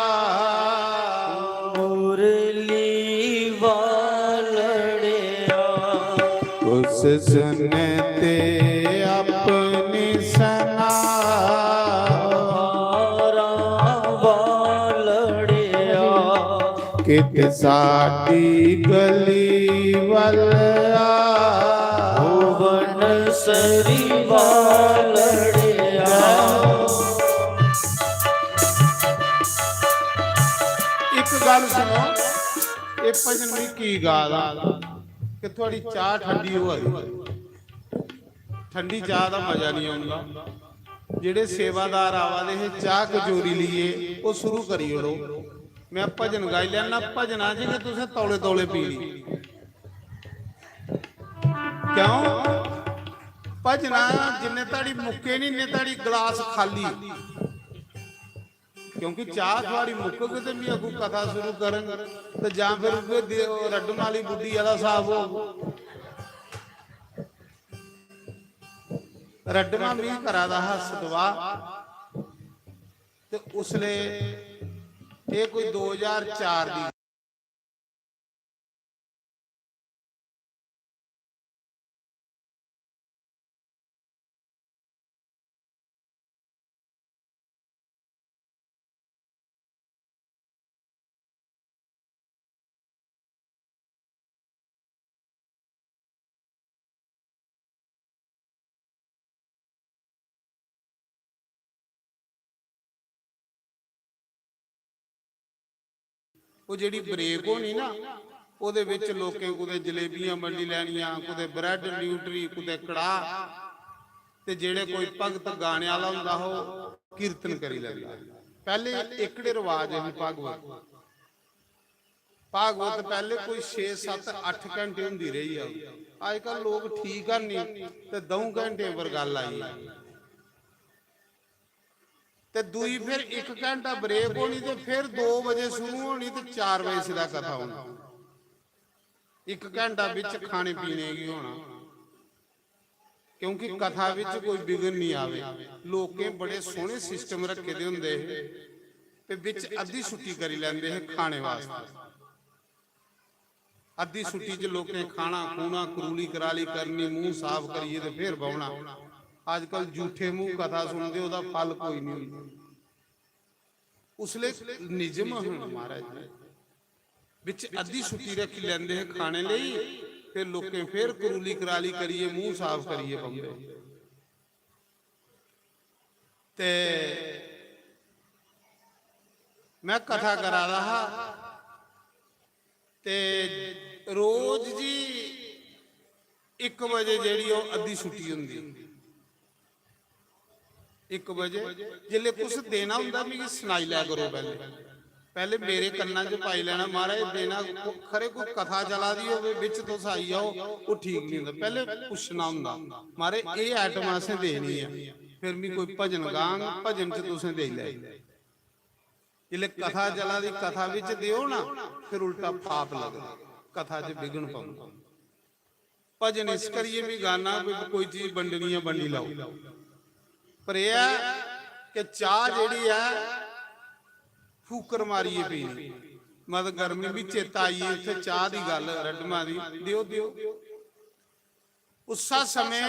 मुरली वालड़िया उस सुनते अपनी सना, कित साडी गली वालिया, भुवन सरी वालड़िया। एक गल सुनो, ये भजन भी की गाला कि थोड़ी चाह ठंडी हो गई, ठंडी चाह का मजा नहीं आउंदा। जेड़े सेवादार आवादे है चाह कचोरी लिए वो शुरू करी ओड़ो। मैं भजन गाई लेना, भजना जी कि तुसें तौले तौले पी ली। क्यों भजना जिन्ने ताड़ी मुक्के नहीं इन्ने ताड़ी गिलास खाली, क्योंकि चाह थोड़ी मुक्क के तो मैं अगू कथा शुरू करन तो जां फिर रड्डन वाली बुढ़ी वाला साहब हो। रड्डना भी करा दा हसदवा ते उसले ये कोई 2004 दी वो जिहड़ी ब्रेक होनी ना, ਉਹਦੇ ਵਿੱਚ ਲੋਕੇ ਕੁਦੇ ਜਲੇਬੀਆਂ ਮੰਡੀ ਲੈਣੀਆਂ, ਕੁਦੇ ਬ੍ਰੈਡ ਨਿਊਟਰੀ, ਕੁਦੇ ਕੜਾਹ, ਤੇ ਜਿਹੜੇ ਕੋਈ ਭਗਤ ਗਾਣੇ ਵਾਲਾ ਹੁੰਦਾ ਉਹ ਕੀਰਤਨ ਕਰੀ ਲੈਂਦਾ। ਪਹਿਲੇ ਇਕੜੇ ਰਿਵਾਜ ਹੈ ਭਾਗਵਤ ਪਹਿਲੇ ਕੋਈ 6 7 8 ਘੰਟੇ ਹੁੰਦੀ ਰਹੀ ਆ। ਅੱਜ ਕੱਲ ਲੋਕ ਠੀਕ ਆ ਨਹੀਂ ਤੇ 2 ਘੰਟੇ ਪਰ ਗੱਲ ਆਈ ਤੇ दूई फिर 1 घंटा ब्रेक होनी तो फिर 2 बजे शुरू होनी तो 4 बजे सीधा कथा होना। 1 घंटा बिच खाने पीने की होना, क्योंकि कथा विच कोई बिगड़ नहीं आवे। लोकें बड़े सोहने सिस्टम रखे दे हुंदे ते विच अद्धी छुट्टी करी लैंदे है खाने वास्ते। अद्धी छुट्टी च लोकें खाना खूना करूली कराली करनी, मुंह साफ करिए ते फिर बहना। आजकल झूठे मुंह कथा सुनते ओदा फल कोई नहीं हुंदा। उसले निजम महाराज विच अद्धी छुट्टी रखी लैंदे है खाने लई, फिर लोकें फिर करूली कराली करिए मुंह साफ करिए बंदे ते मैं कथा करा रहा ते रोज जी 1 बजे जेड़ी अद्धी छुट्टी हुंदी 1 बजे जिले कुछ देना हुंदा मिगी सुनाई लिया करो। पहले मेरे कन्ना च पाई लेना महाराज देना खरे कोई कथा चला दी होवे विच तुस आई जाओ वो ठीक नहीं हुंदा। पहले पुछना हुंदा महाराज ये आइटम असें देनी है, फिर भी कोई भजन गांग भजन च तुसें दे लै। जिले कथा चला दी कथा विच दिओ ना फिर उल्टा पाप लगदा, कथा च विघन पाउंदा। भजन इस करिए भी गाना कोई चीज बंडनी है बंडी लाओ, पर यह है कि चाह जिहड़ी है फूकर मारीए पीनी, मतलब गर्मी भी चेता आई है इत्थे चाह दी गल रडमा दी दियो दियो। उस समय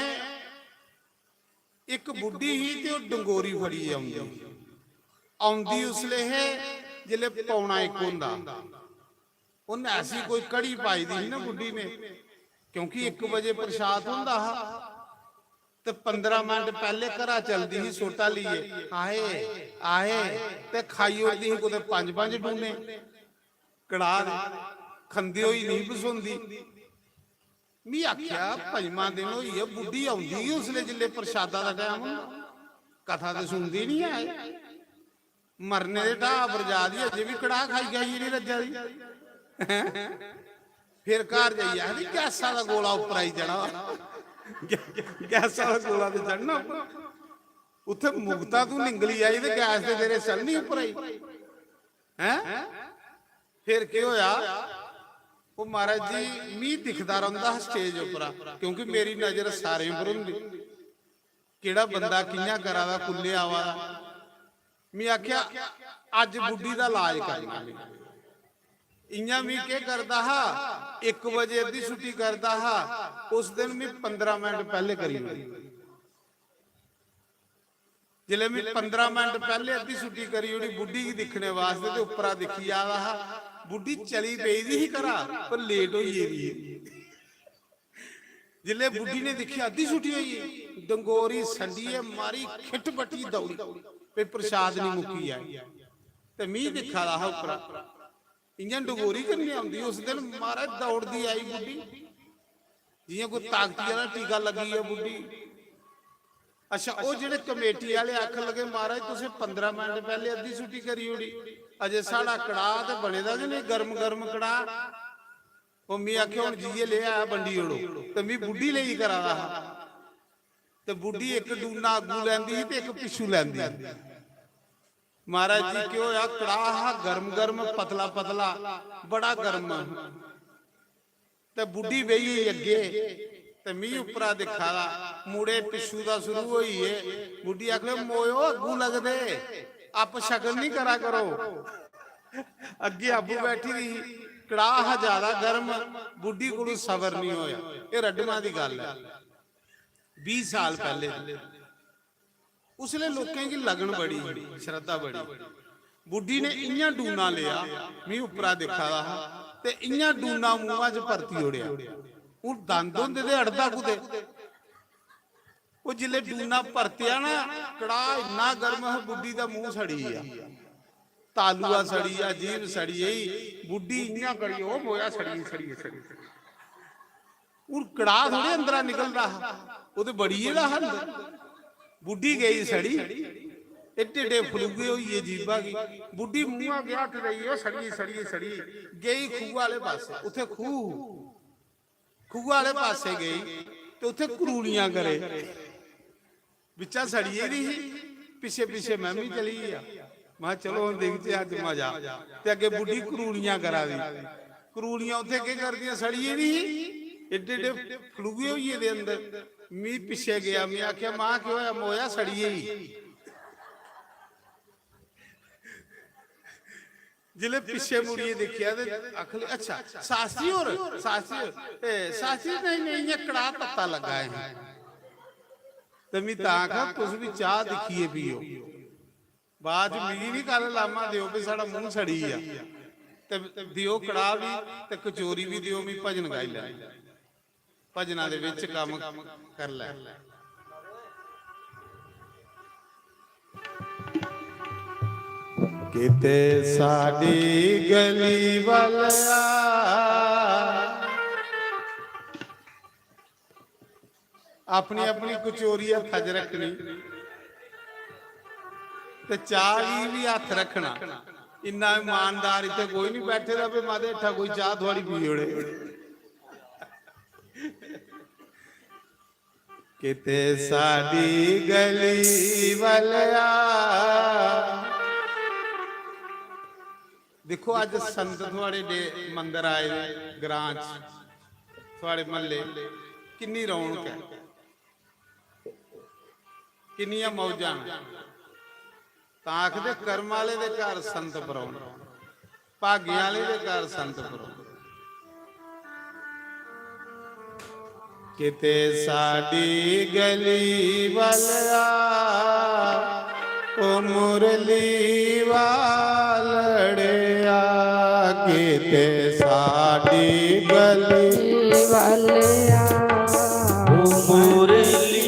एक बुढ़ी ही ते डंगोरी फड़ी आउंदी उसले है जिले पौना एक हुंदा, उन्हें ऐसी कोई कड़ी पाई दी ना बुढ़ी ने, क्योंकि 1 बजे प्रसाद हुंदा हा ते 15 मिनट पहले घरा चलदी ही सोटा लिए आए आए ते खाई उड़दी ही कुते 5-5 डूने कड़ा खंदे होई नहीं पसंदी। मैं आख्या 5वां दिन होई है बुढ़ी आउंदी उसले जिले प्रसादा दा टाइम हुंदा, कथा ते सुनदी नहीं आए मरने दे ढाह पर जा दी अजे भी कड़ा खाई गई नहीं रज्जा दी। फिर घर जाइए आखदी गैसा दा गोला उपर आई जाना, गैसा दा गोला ते चढ़ना उत्थे मुक्ता तू निंगली आई ते गैस ते तेरे चढ़नी उपर आई हैं। फिर की होया वो महाराज जी मी दिखदा रहिंदा स्टेज उपर, क्योंकि मेरी नजर सारे उपर हुंदी केड़ा बंदा कियां करा दा कुल्ले आवा दा। मैं आख्या अज बुढ़ी दा इलाज करना, इयां मैं के करदा हा 1 बजे अद्धी छुट्टी करदा हा, उस दिन मैं 15 मिनट पहले करी जिले मैं 15 मिनट पहले अद्धी छुट्टी करी उड़ी बुढ़ी की दिखने वास्ते ते उपरा दिखी आ रहा बुढ़ी चली पई दी ही घरा पर लेट होई गेई। जिले बुढ़ी ने देखी अद्धी छुट्टी हुई डंगोरी संडिये मारी खिट बटी दौड़ी पे प्रसाद नहीं मुक्की आई ते मी दिखा रहा उपरा इंजन डंगोरी करनी आउंदी। उस दिन महाराज दौड़दी आई बुढ़ी जियां कोई ताकती वाला टीका लगी है बुढ़ी। अच्छा वो जेडे कमेटी वाले आख लगे महाराज तुसीं 15 मिनट पहले अद्धी छुट्टी करी उड़ी, अजे साड़ा कड़ाह ते बने दा नहीं गर्म गर्म कड़ाह। वो मैं आख्या हुण जीए ले आया बंडी ओड़ो ते मैं बुढ़ी लेई करा रहा ते बुढ़ी एक डूना अगू लैंदी ते एक पिछू लैंदी। महाराज जी क्यों होया कड़ाह गर्म गर्म पतला पतला बड़ा गर्म ते बुढ़ी बही अगे ते मी उपरा दिखा मुड़े पिछू दा शुरू होई है। बुढ़ी आखले मोयो अगू लगदे आप शक्ल नहीं करा करो, अगे आबू बैठी रही कड़ाह ज्यादा गर्म बुढ़ी को सबर नहीं होया। ये रडमा दी गल है 20 साल पहले उसले लोगों की लगन बड़ी श्रद्धा बड़ी। बुढ़ी ने इं डूना लिया मी उपरा देखा रहा ते इं डूना मुंह च भरती ओढ़िया हूं दंद होंदे ते अड़दा कुदे। वो जिले डूना भरतिया ना कड़ाह इन्ना गर्म है बुढ़ी का मुंह सड़ी आ तालुआ सड़ी आ जीभ सड़ी आई बुढ़ी इं करी ओ मोया सड़ी सड़ी सड़ी हूं कड़ाह थोड़े अंदर निकल रहा वो तो बड़ी है हल। बुढ़ी गई सड़ी एडे एडे फलूगे हुई जीबा की बुढ़ी मुंह अगे हट रही है सड़ी सड़ी सड़ी गई खूह वाले पासे उथे खूह वाले पासे गई तो उथे करूड़ियां करे बिचा सड़िए नहीं पिछे पिछे मैं भी चली गया मैं चलो हम देखते अज मजा ते अगे बुढ़ी करूड़ियां करा दी। करूड़ियां उथे के करदियां सड़िए नहीं एडे एडे फलूगे हुई दे अंदर मी पिछे गया मैं आख्या मां क्यों होया मोया सड़िए ही जिले पिछे मुड़िए देखिया आखले अच्छा सासी और सासी नहीं कड़ा पत्ता लगा है तो मैं आखा तुम भी चाह दिखिए पियो बाद मिली नहीं कल लामा दियो भी साड़ा मुंह सड़ी आ ते दियो कड़ा भी ते कचोरी भी दियो मैं भजन गाई लै भजना दे विच काम कर लै। किते साडी गली वाला अपनी अपनी कचोरी हथ रखनी ते चाह भी हथ रखना। इन्ना ईमानदार इतने कोई नहीं बैठे रहे मादे इठा कोई चाह थोड़ी पी ओड़े। किते साडी गली वाला देखो अज संत थोड़े मंदिर आए ग्रां थोड़े महल्ले किन्नी रौनक है। ਕਿੰਨੀਆਂ ਮੌਜਾਂ ਤਾਂ ਆਖਦੇ ਕਰਮ ਵਾਲੇ ਦੇ ਘਰ ਸੰਤ ਪਰਾਉਣ, ਭਾਗਿਆਂ ਵਾਲੇ ਦੇ ਘਰ ਸੰਤ ਪਰਾਉਣ। ਕਿਤੇ ਸਾਡੀ ਗਲੀ ਵਾਲਿਆ ਓ ਮੁਰਲੀ ਵਾਲੜਿਆ, ਕਿਤੇ ਸਾਡੀ ਗਲੀ ਵਾਲਿਆ ਮੁਰਲੀ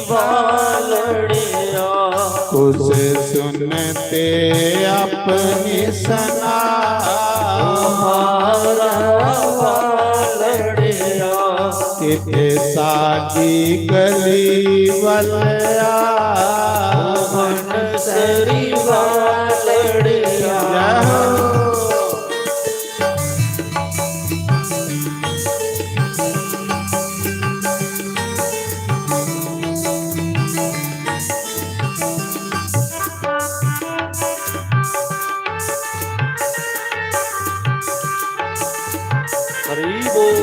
ਵਾਲੜਿਆ, ਉਸ ਸੁਨਤੇ ਆਪਣੀ ਸਨਾ ਵਾਲੜਿਆ, ਕਿਤੇ ਸਾਡੀ ਗਲੀ ਵਾਲਿਆ ਮਨਸਰੀ ਵਾਲੜਿਆ। ਹਰੀ ਬੋਲ।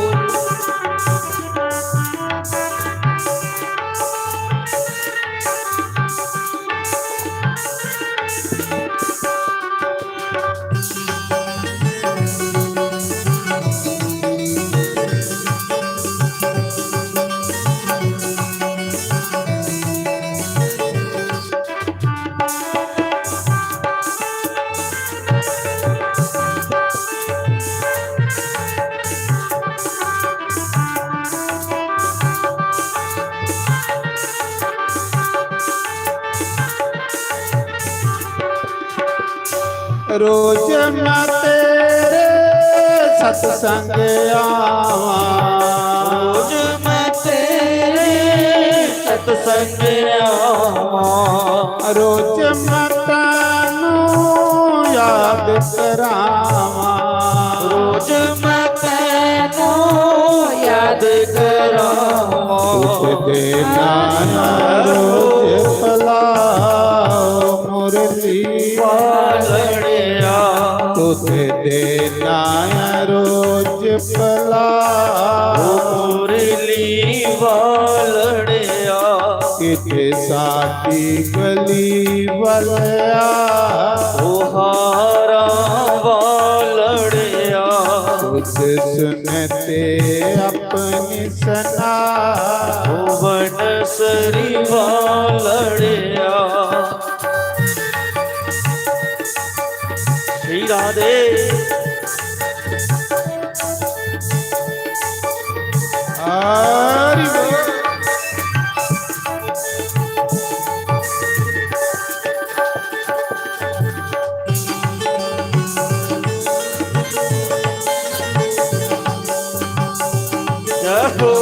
ਰੋਜ਼ ਮੈਂ ਤੇਰੇ ਸਤਸੰਗ ਆਵਾਂ, ਰੋਜ਼ ਮੈਂ ਤੇਰੇ ਸਤਸੰਗ ਆਵਾਂ, ਰੋਜ਼ ਮੈਂ ਤੈਨੂੰ ਯਾਦ ਕਰਾਵਾਂ, ਰੋਜ਼ ਮੈਂ ਤੈਨੂੰ ਯਾਦ ਕਰਾਵਾਂ। ਉਸ ਦੇ ਨਾਮ ਰੋਜ਼ ਪਲਾਓ ਮੁਰਲੀ ਵਾਲੜਿਆ, ਤੁਸ ਦੇ ਨਾਮ ਰੋਜ਼ ਪਲਾਓ ਮੁਰਲੀ ਵਾਲੜਿਆ, ਕਿਤੇ ਸਾਡੀ ਗਲੀ ਵਾਲਿਆ ਹਾਰਾ ਵਾਲੜਿਆ, ਉਸ ਸੁਨਤੇ ਆਪਣੀ ਸਨਾ ਵਨਸਰੀ ਵਾਲੜਿਆ। श्री राधे। हरि बोल। जय हो।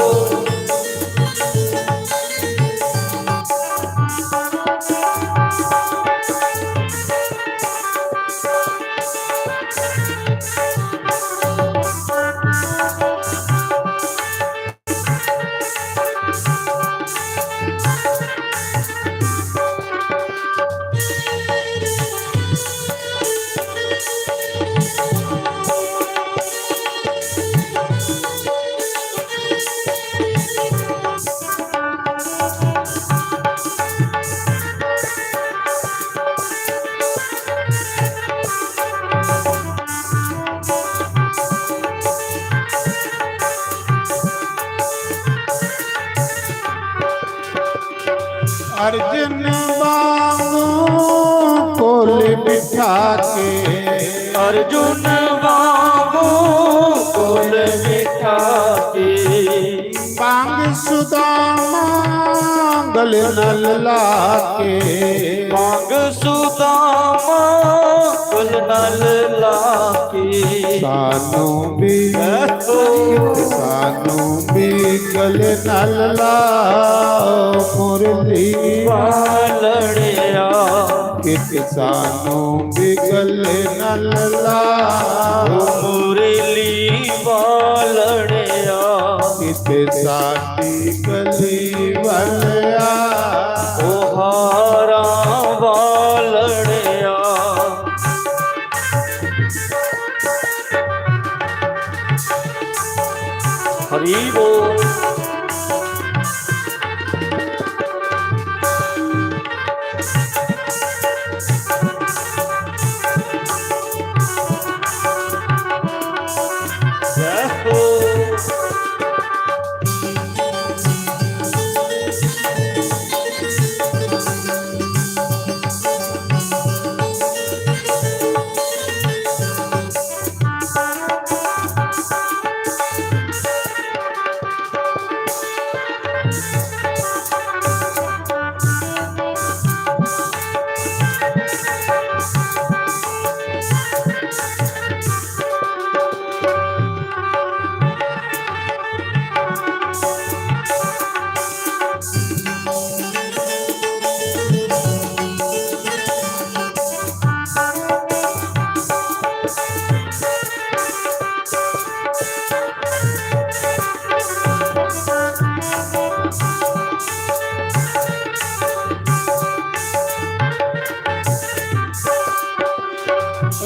अर्जुन वांगू कोल बिठा के, अर्जुन वांगू कोल बिठा के, बांग सुदामा गल नल लाके, बांग सुदामा गल नल लाके, सानू भी गल नल लाओ मुरली वालड़िया, कित सानू भी गल नल लाओ मुरली वालड़िया, कित साडी गली वालिया ओ हारा वालड़िया। हरि बोल।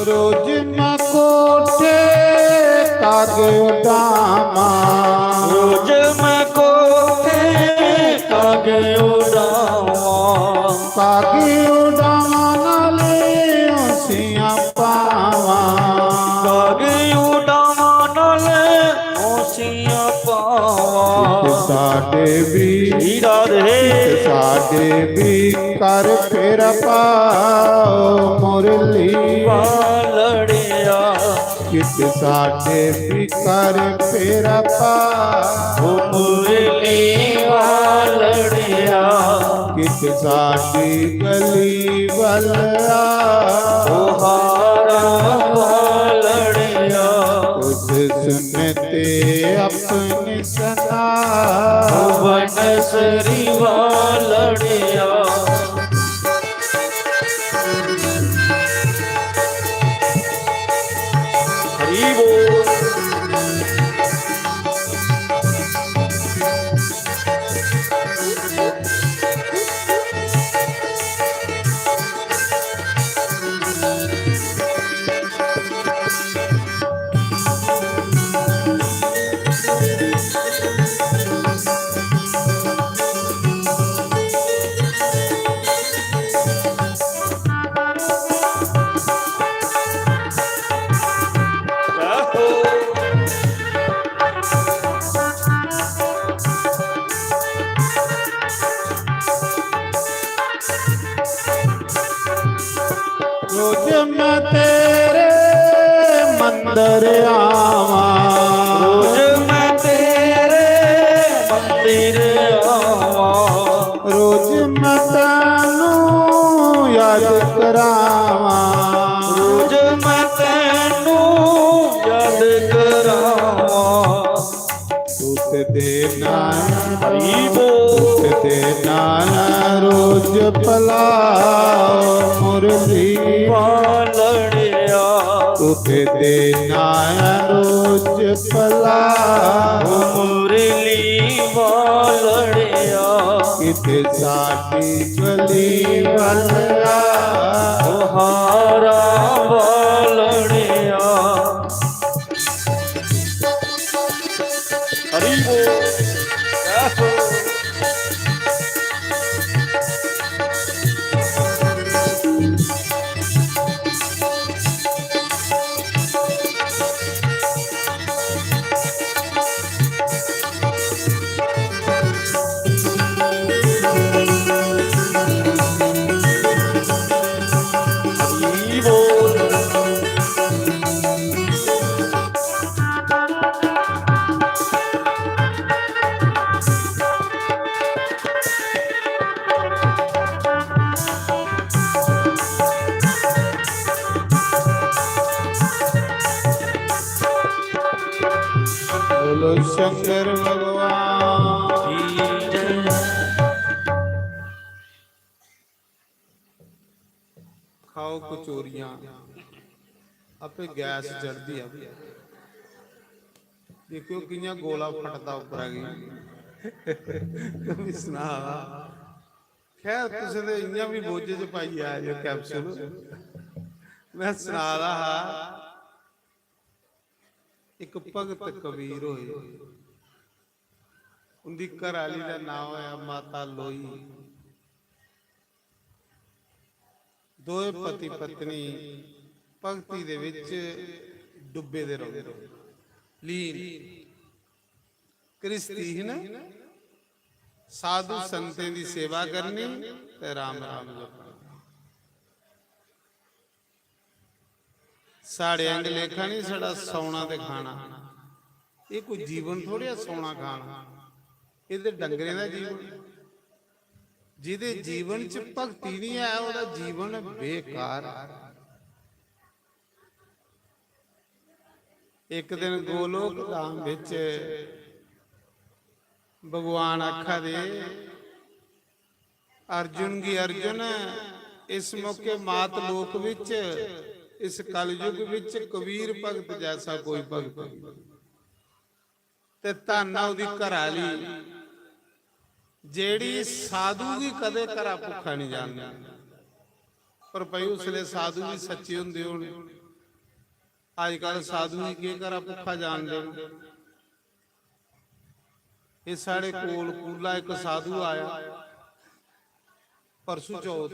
रोज मैं कोठे कागे उडामा रोज मैं कोठे कागे उडावा कागे उडामा नाले उसियां पावा कागे उडावा नाले ओसियां पावा साडे भी राधे साडे भी कर फिर पाओ मुरली वालड़िया कित साडे भी कर फिर पाओ मुरली वालड़िया कित साडी गली वल आओ हारा वालड़िया खुद सुनते अपनी सदा बनसरी वालड़िया हरि बोल रोज मैं तेरे मंदिर आवा रोज मैं तेरे मंदिर आवा रोज मैं तेनू याद करावा रोज मैं तेनू याद करावा सुख देना हरि बोल सुख देना रोज पलाओ मुरली वालड़िया सुख देना रोज पलाओ मुरली वालड़िया कित साडी गली वल आओ हारा वालड़िया हरि बोल हरि बोल बोलो शंकर भगवान की जय खाओ कचोरियां आपे गैस चढ़ती है देखो किया गोला फटता उपर आ गई सुना खैर तुझे तो इं भी बोझे च पाई आया जो कैप्सूल मैं सुना रहा एक भगत कबीर होए उनकी घरआली का नाम है माता लोई दोए पति पत्नी भगती दे विच डुबे दे रहो लीन क्रिस्तीन साधु संतें दी सेवा करनी ते राम राम जपना साढ़े अंग लेखा नहीं साड़ा सौना ते खाना ये कोई जीवन थोड़े सौना खाना ये ते डंगरे दा जीवन जिहदे जीवन च भगती नहीं है ਉਹਦਾ जीवन बेकार एक दिन गोलोक धाम विच भगवान आखा दे अर्जुन की अर्जुन इस मौके मात लोक विच इस कलयुग विच कबीर भगत जैसा कोई भगत ते धन उहदी घराली जेड़ी साधु भी कदे घरा भुखा नहीं जांदी पर भाई उसले साधु भी सच्चे हुंदे होणे अजकल साधु ही के करा भुखा जान दे। ये साढ़े कोल कूला एक साधु आया परसों चौथ,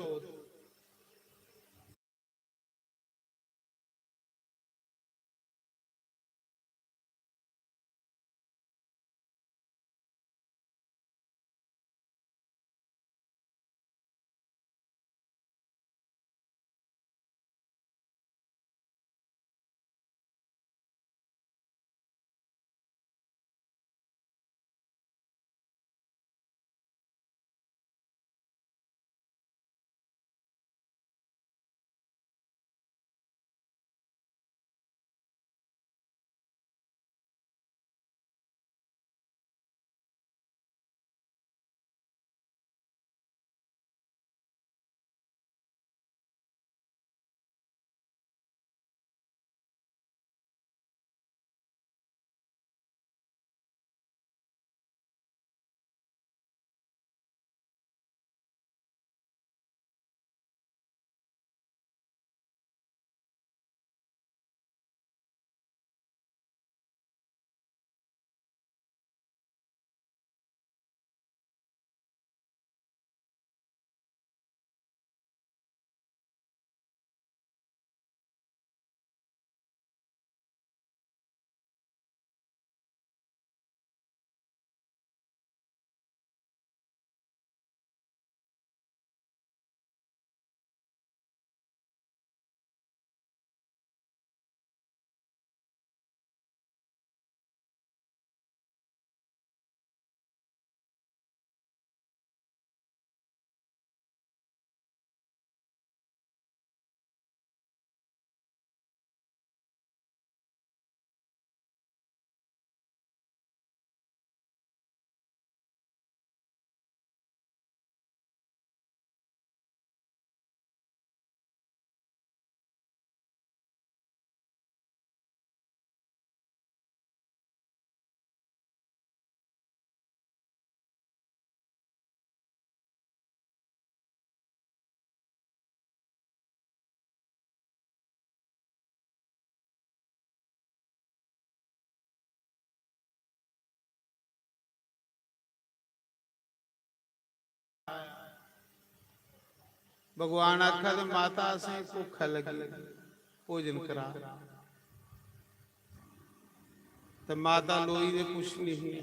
भगवान आखा तो माता से भुख लगी भोजन करा, तो माता लोई दे कुछ नहीं,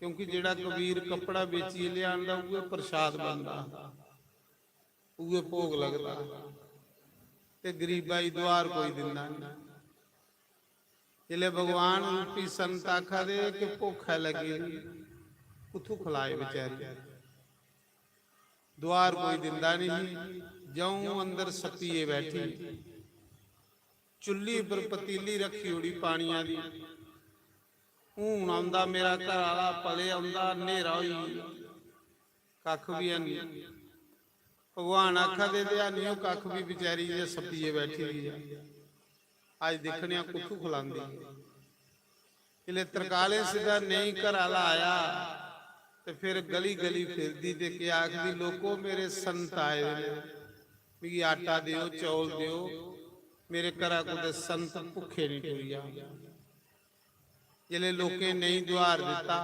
क्योंकि जेड़ा कबीर कपड़ा बेची लिया उहे प्रसाद बनता, उहे भोग लगता, ते गरीबा ही द्वार कोई दिंदा नहीं। जिले भगवान रूपी संत आखा दे कि भुख लगी उथों खिलाए बेचारी, द्वार कोई दिंदा नहीं। जऊं अंदर सतीए बैठी, चुल्ली पर पतीली रखी उड़ी पानिया दी, हूं आंदा मेरा घर वाला पले आंदा नेरा होई कख भी है नहीं। भगवान आखा दे दिया नहीं कख भी बेचारी जे सतीए बैठी हुई है, आज देखने कुथू खिलांदी। इले तरकाले सीधा नहीं घर वाला आया ते फिर गली गली फिरदी ते कि आखदी लोको मेरे संत आए भी आटा दियो चौल दियो, मेरे घरा को ते संत भुखे नहीं टुरिया। जिले लोके नहीं द्वार दिता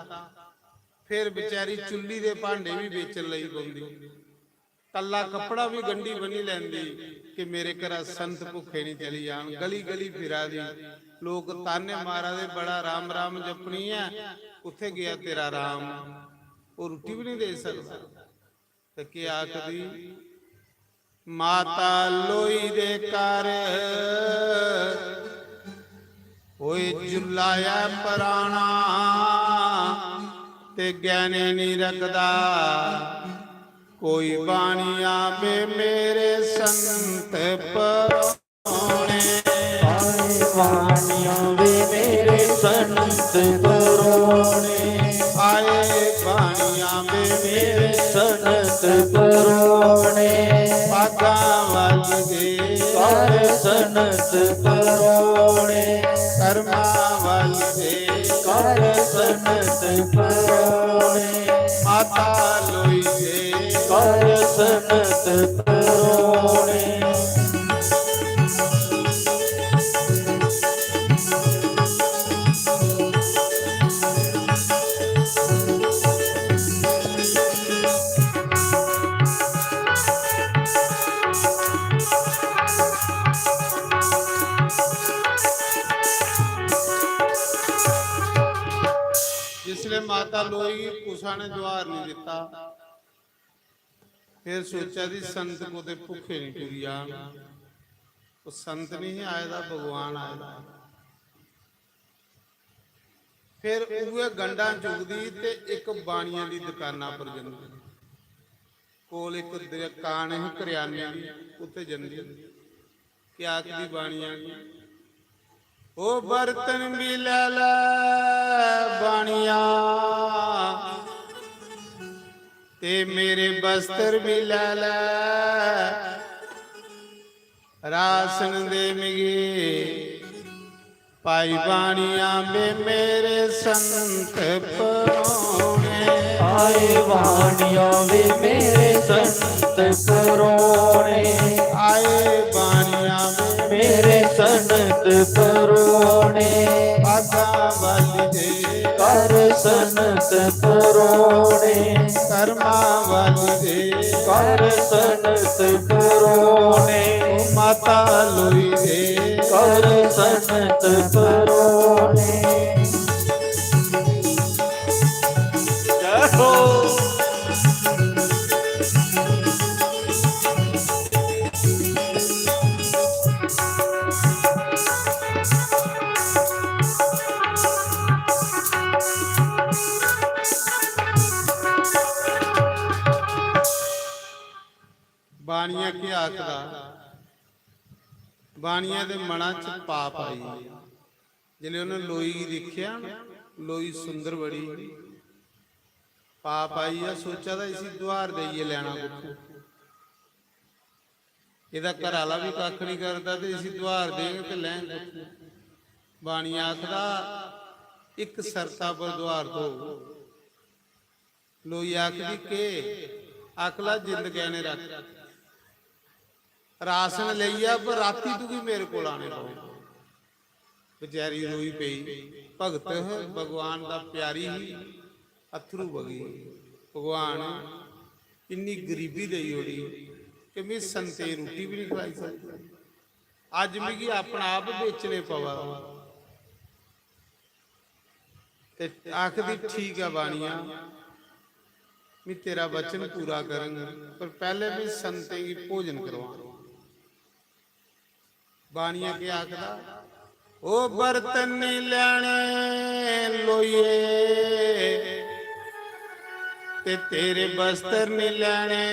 फिर बेचारी चुल्ली दे भांडे भी बेचन लई पौंदी, कला कपड़ा भी गंढी बनी लैंदी कि मेरे घरा संत भुखे नहीं चली जान। गली गली फिरा दी, लोग ताने मारा दे बड़ा राम राम जपनी है, उथे गया तेरा राम, वो रोटी भी नहीं दे सकता। तो क्या आखदी माता लोई दे कर होए जुलाया पराना, ते गहने नहीं रखदा कोई बानिया में मेरे संत परोने। बानिया में मेरे संत परोने, आए बानिया में मेरे संत परोने, पागा वाल दे कर संत परोने, कर्मा वाल दे कर संत परोने, माता लोई दे कर संत परोने। ਮਾਤਾ ਲੋਈ ਕੁਸਾ ਨੇ ਜਵਾਰ ਨਹੀਂ ਦਿੱਤਾ। ਫਿਰ ਸੋਚਿਆ ਜੀ ਸੰਤ ਕੋ ਤੇ ਭੁੱਖੇ ਨਹੀਂ ਟੁਰੀ ਜਾਣ। ਉਹ ਸੰਤ ਨਹੀਂ ਆਇਦਾ, ਭਗਵਾਨ ਆਇਦਾ। ਫਿਰ ਉਹ ਗੰਡਾਂ ਚੁਗਦੀ ਤੇ ਇੱਕ ਬਾਣੀਆਂ ਦੀ ਦੁਕਾਨਾਂ ਪਰ ਜਾਂਦੀ। ਕੋਲ ਇੱਕ ਦੁਕਾਨ ਹੈ ਕਰਿਆਨੇ ਦੀ, ਉੱਥੇ ਜਾਂਦੀ। ਕਿਆ ਦੀ ਬਾਣੀਆਂ ਉਹ ਬਰਤਨ ਵੀ ਲੈ ਲੈ ਬਾਣੀਆਂ ਤੇ ਮੇਰੇ ਬਸਤਰ ਵੀ ਲੈ ਲੈ, ਰਾਸ਼ਨ ਦੇ ਮਿਗੇ ਪਾਈ ਬਾਣੀਆਂ ਵੇ ਮੇਰੇ ਸੰਤ ਪਰੋਣੇ। ਆਏ ਬਾਣੀਆਂ ਵੇ ਮੇਰੇ ਸੰਤ ਪਰੋਣੇ। ਆਏ ਬਾਣੀਆਂ ਵੇ ਮੇਰੇ ਸੰਤ ਪਰੋਣੇ। ਪਾਗਾ ਵਾਲੀ ਦੇ ਕਰ ਸੰਤ ਪਰੋਣੇ। ਕਰਮਾਂ ਵਾਲੀ ਦੇ ਕਰ ਸੰਤ ਪਰੋਣੇ। ਉਹ ਮਾਤਾ ਲੋਈ ਦੇ ਕਰ ਸੰਤ ਪਰੋਣੇ। ਜੈ ਹੋ। ਬਾਣੀਆਂ ਕੀ ਆਖਦਾ। ਬਾਣੀਆਂ ਦੇ ਮਨਾਂ 'ਚ ਪਾਪ ਆਈ। ਜਿਹੜੇ ਉਹਨੇ ਲੋਈ ਦੇਖਿਆ ਨਾ, ਲੋਈ ਸੁੰਦਰ ਬੜੀ, ਪਾਪ ਆਈ ਆ। ਸੋਚਿਆ ਤਾਂ ਇਸੀ ਦੁਆਰ ਦੇਈਏ ਲੈਣਾ ਕੁੱਖੂ। ਇਹਦਾ ਘਰ ਵਾਲਾ ਵੀ ਕੱਖ ਨਹੀਂ ਕਰਦਾ ਤੇ ਇਸੀ ਦੁਆਰ ਦੇਂਗੇ ਤੇ ਲੈਣ ਕੁੱਖੂ। ਬਾਣੀਆਂ ਆਖਦਾ ਇੱਕ ਸਰਤਾ ਪਰ ਦੁਆਰ ਦੋ। ਲੋਈ ਆਖਦੀ ਕਿ ਅਕਲਾ ਜਿੰਦ ਕਹਿਣੇ ਰੱਖ। ਰਾਸ਼ਨ ਲਈਆ ਪਰ ਰਾਤੀ ਤੂੰ ਵੀ ਮੇਰੇ ਕੋਲ ਆਣੇ ਪਊ। ਵਿਚਾਰੀ ਰੋਈ ਪਈ। ਭਗਤ ਭਗਵਾਨ ਦਾ ਪਿਆਰੀ ਹੀ ਅਥਰੂ ਬਗੀ। ਭਗਵਾਨ ਇੰਨੀ ਗਰੀਬੀ ਦੇਈ ਹੋੜੀ ਕਿ ਮੈਂ ਸੰਤੇ ਰੋਟੀ ਵੀ ਨਹੀਂ ਖਵਾਈ ਸਕਦੀ। ਅੱਜ ਮਿਗੀ ਆਪਣਾ ਆਪ ਵੇਚਣੇ ਪਵਾ ਤੇ ਆਖਦੀ ਠੀਕ ਆ ਬਾਣੀਆਂ मैं तेरा वचन पूरा करूंगा, पर पहले भी संते की भोजन करवा। बाणिया के आखदा ओ बर्तन नहीं लेने लोइए ते तेरे बस्तर नहीं लेने।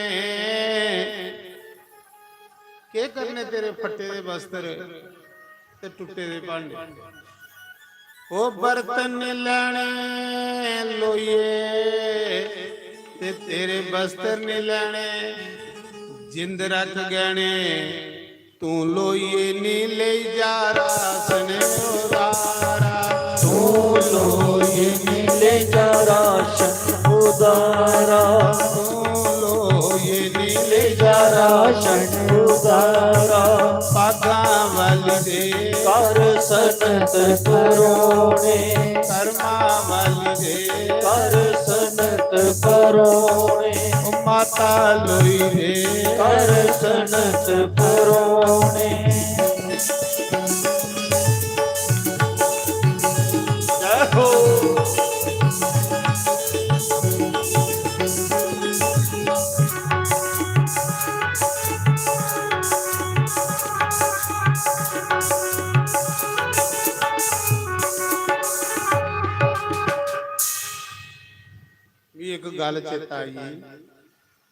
के करने तेरे फटे दे बस्तर ते टुटे दे भांडे। ओ बर्तन नहीं लेने लोइए ते तेरे बस्तर नहीं लेने। जिंद रख गहने तू लोइए नहीं ले जा राशन उदारा। तू लोइए नहीं ले जा राशन उदारा। तू लोइए नहीं ले जा राशन उदारा। पागा वाली दे कर सनत परोने। कर्मा वाली दे कर सनत परोने। माता लोई दे कर सनत परोने। जय हो। भी एक गल चेता आई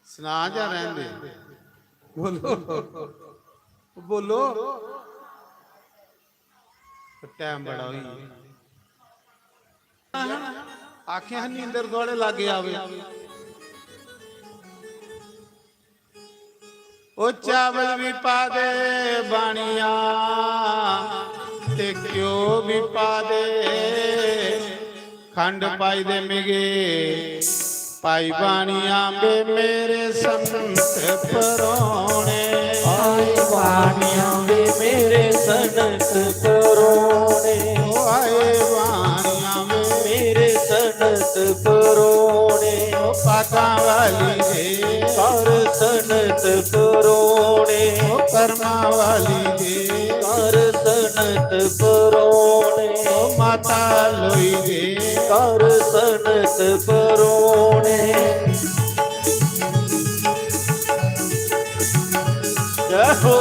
सुना जा रहंदे। बोलो बोलो टाइम बड़ा हुई आखे नींदर दौड़े लागे आवे। ओ चावल भी पा दे बाणिया ते घ्यो भी पा दे। खंड पाई दे मिगे पाई बाणिया बे मेरे संत परोने। आए बाणिया बे मेरे संत परोने। आए बाणिया बे मेरे संत परोने। पागा वाली दे कर सनत ਪਰੋਣੇ ਕਰਮਾਂ ਵਾਲੀ ਦੇ ਕਰ ਸਨਤ ਪਰੋਣੇ ਮਾਤਾ ਲੋਈ ਦੇ ਕਰ ਸਨਤ ਪਰੋਣੇ ਜੈ ਹੋ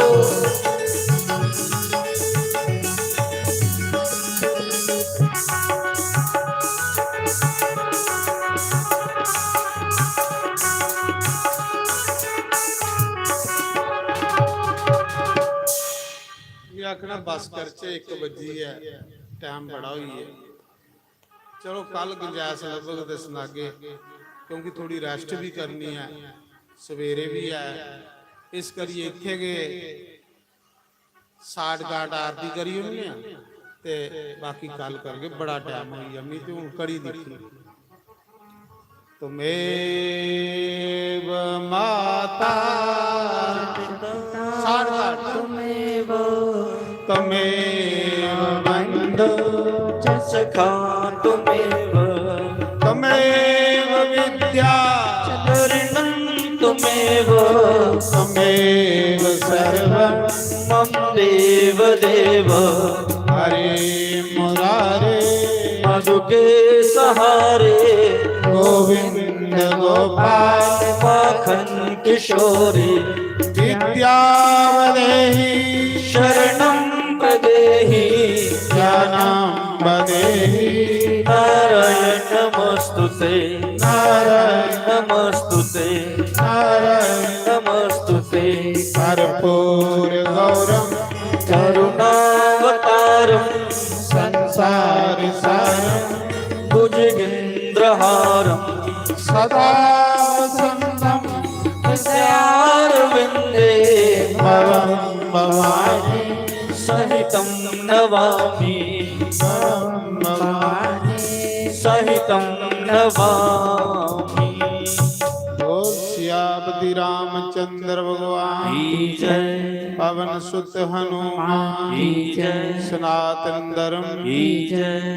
ਇਹ ਆਖਣਾ ਬਸ ਕਰਚੇ 1 ਵਜੀ ਹੈ ਟਾਈਮ ਬੜਾ ਹੋਈ ਹੈ ਚਲੋ ਕੱਲ ਗੁੰਜਾਇਸ਼ ਲੱਭਗ ਤੇ ਸੁਣਾਗੇ ਕਿਉਂਕਿ ਥੋੜੀ ਰੈਸਟ ਵੀ ਕਰਨੀ ਹੈ ਸਵੇਰੇ ਵੀ ਹੈ ਇਸ ਕਰੀਏ ਇੱਥੇ ਗਏ ਸਾਡ ਗਾਟ ਆਰਤੀ ਕਰੀ ਉਹਨੇ ਤੇ ਬਾਕੀ ਕੱਲ ਕਰਗੇ ਬੜਾ ਟਾਈਮ ਹੋਈ ਅੰਮੀ ਤੇ ਹੁਣ ਕੜੀ ਦੇਖੀ ਤੁਮੇਵ ਮਾਤਾ ਸਾਡ ਗਾਟ ਤੁਮੇਵ ਤਮੇਵ ਬੰਧੂ ਸਖਾ ਤੁਮੇਵ ਤਮੇਵ ਵਿਦਿਆ ਚਤੁਰਨੰ ਤੁਮੇਵ ਤਮੇਵ ਸਰਵੰ ਮਮ ਦੇਵ ਦੇਵ ਹਰੇ ਮੁਰਾਰੇ ਮਧੁ ਕੇ ਸਹਾਰੇ ਗੋਵਿੰਦ ਗੋਪਾਲ ਮਾਖਨ ਕਿਸ਼ੋਰੀ ਵਿਦਿਆ ਵਦੇਹੀ ਸ਼ਰਣੰ ਪ੍ਰਦੇਹੀ జ్ఞానం ਵਦੇਹੀ ਨਾਰਾਇਣ ਨਮਸਤੁਤੇ ਨਾਰਾਇਣ ਨਮਸਤੁਤੇ ਨਾਰਾਇਣ ਨਮਸਤੁਤੇ ਕਰਪੂਰ ਗੌਰਮ करुणावतारं ਸੰਸਾਰ ਸਾਰਮ भुजगेन्द्रहारं ਸਦਾ ਵਸੰਤਮ हृदयारविन्दे ਭਵੰ ਭਵਾਨੀ सहितं नवामि ਭਵੰ ਭਵਾਨੀ सहितं नवामि बोल सियापति रामचंद्र भगवान की जय पवन सुत हनुमान की जय सनातन धर्म की जय।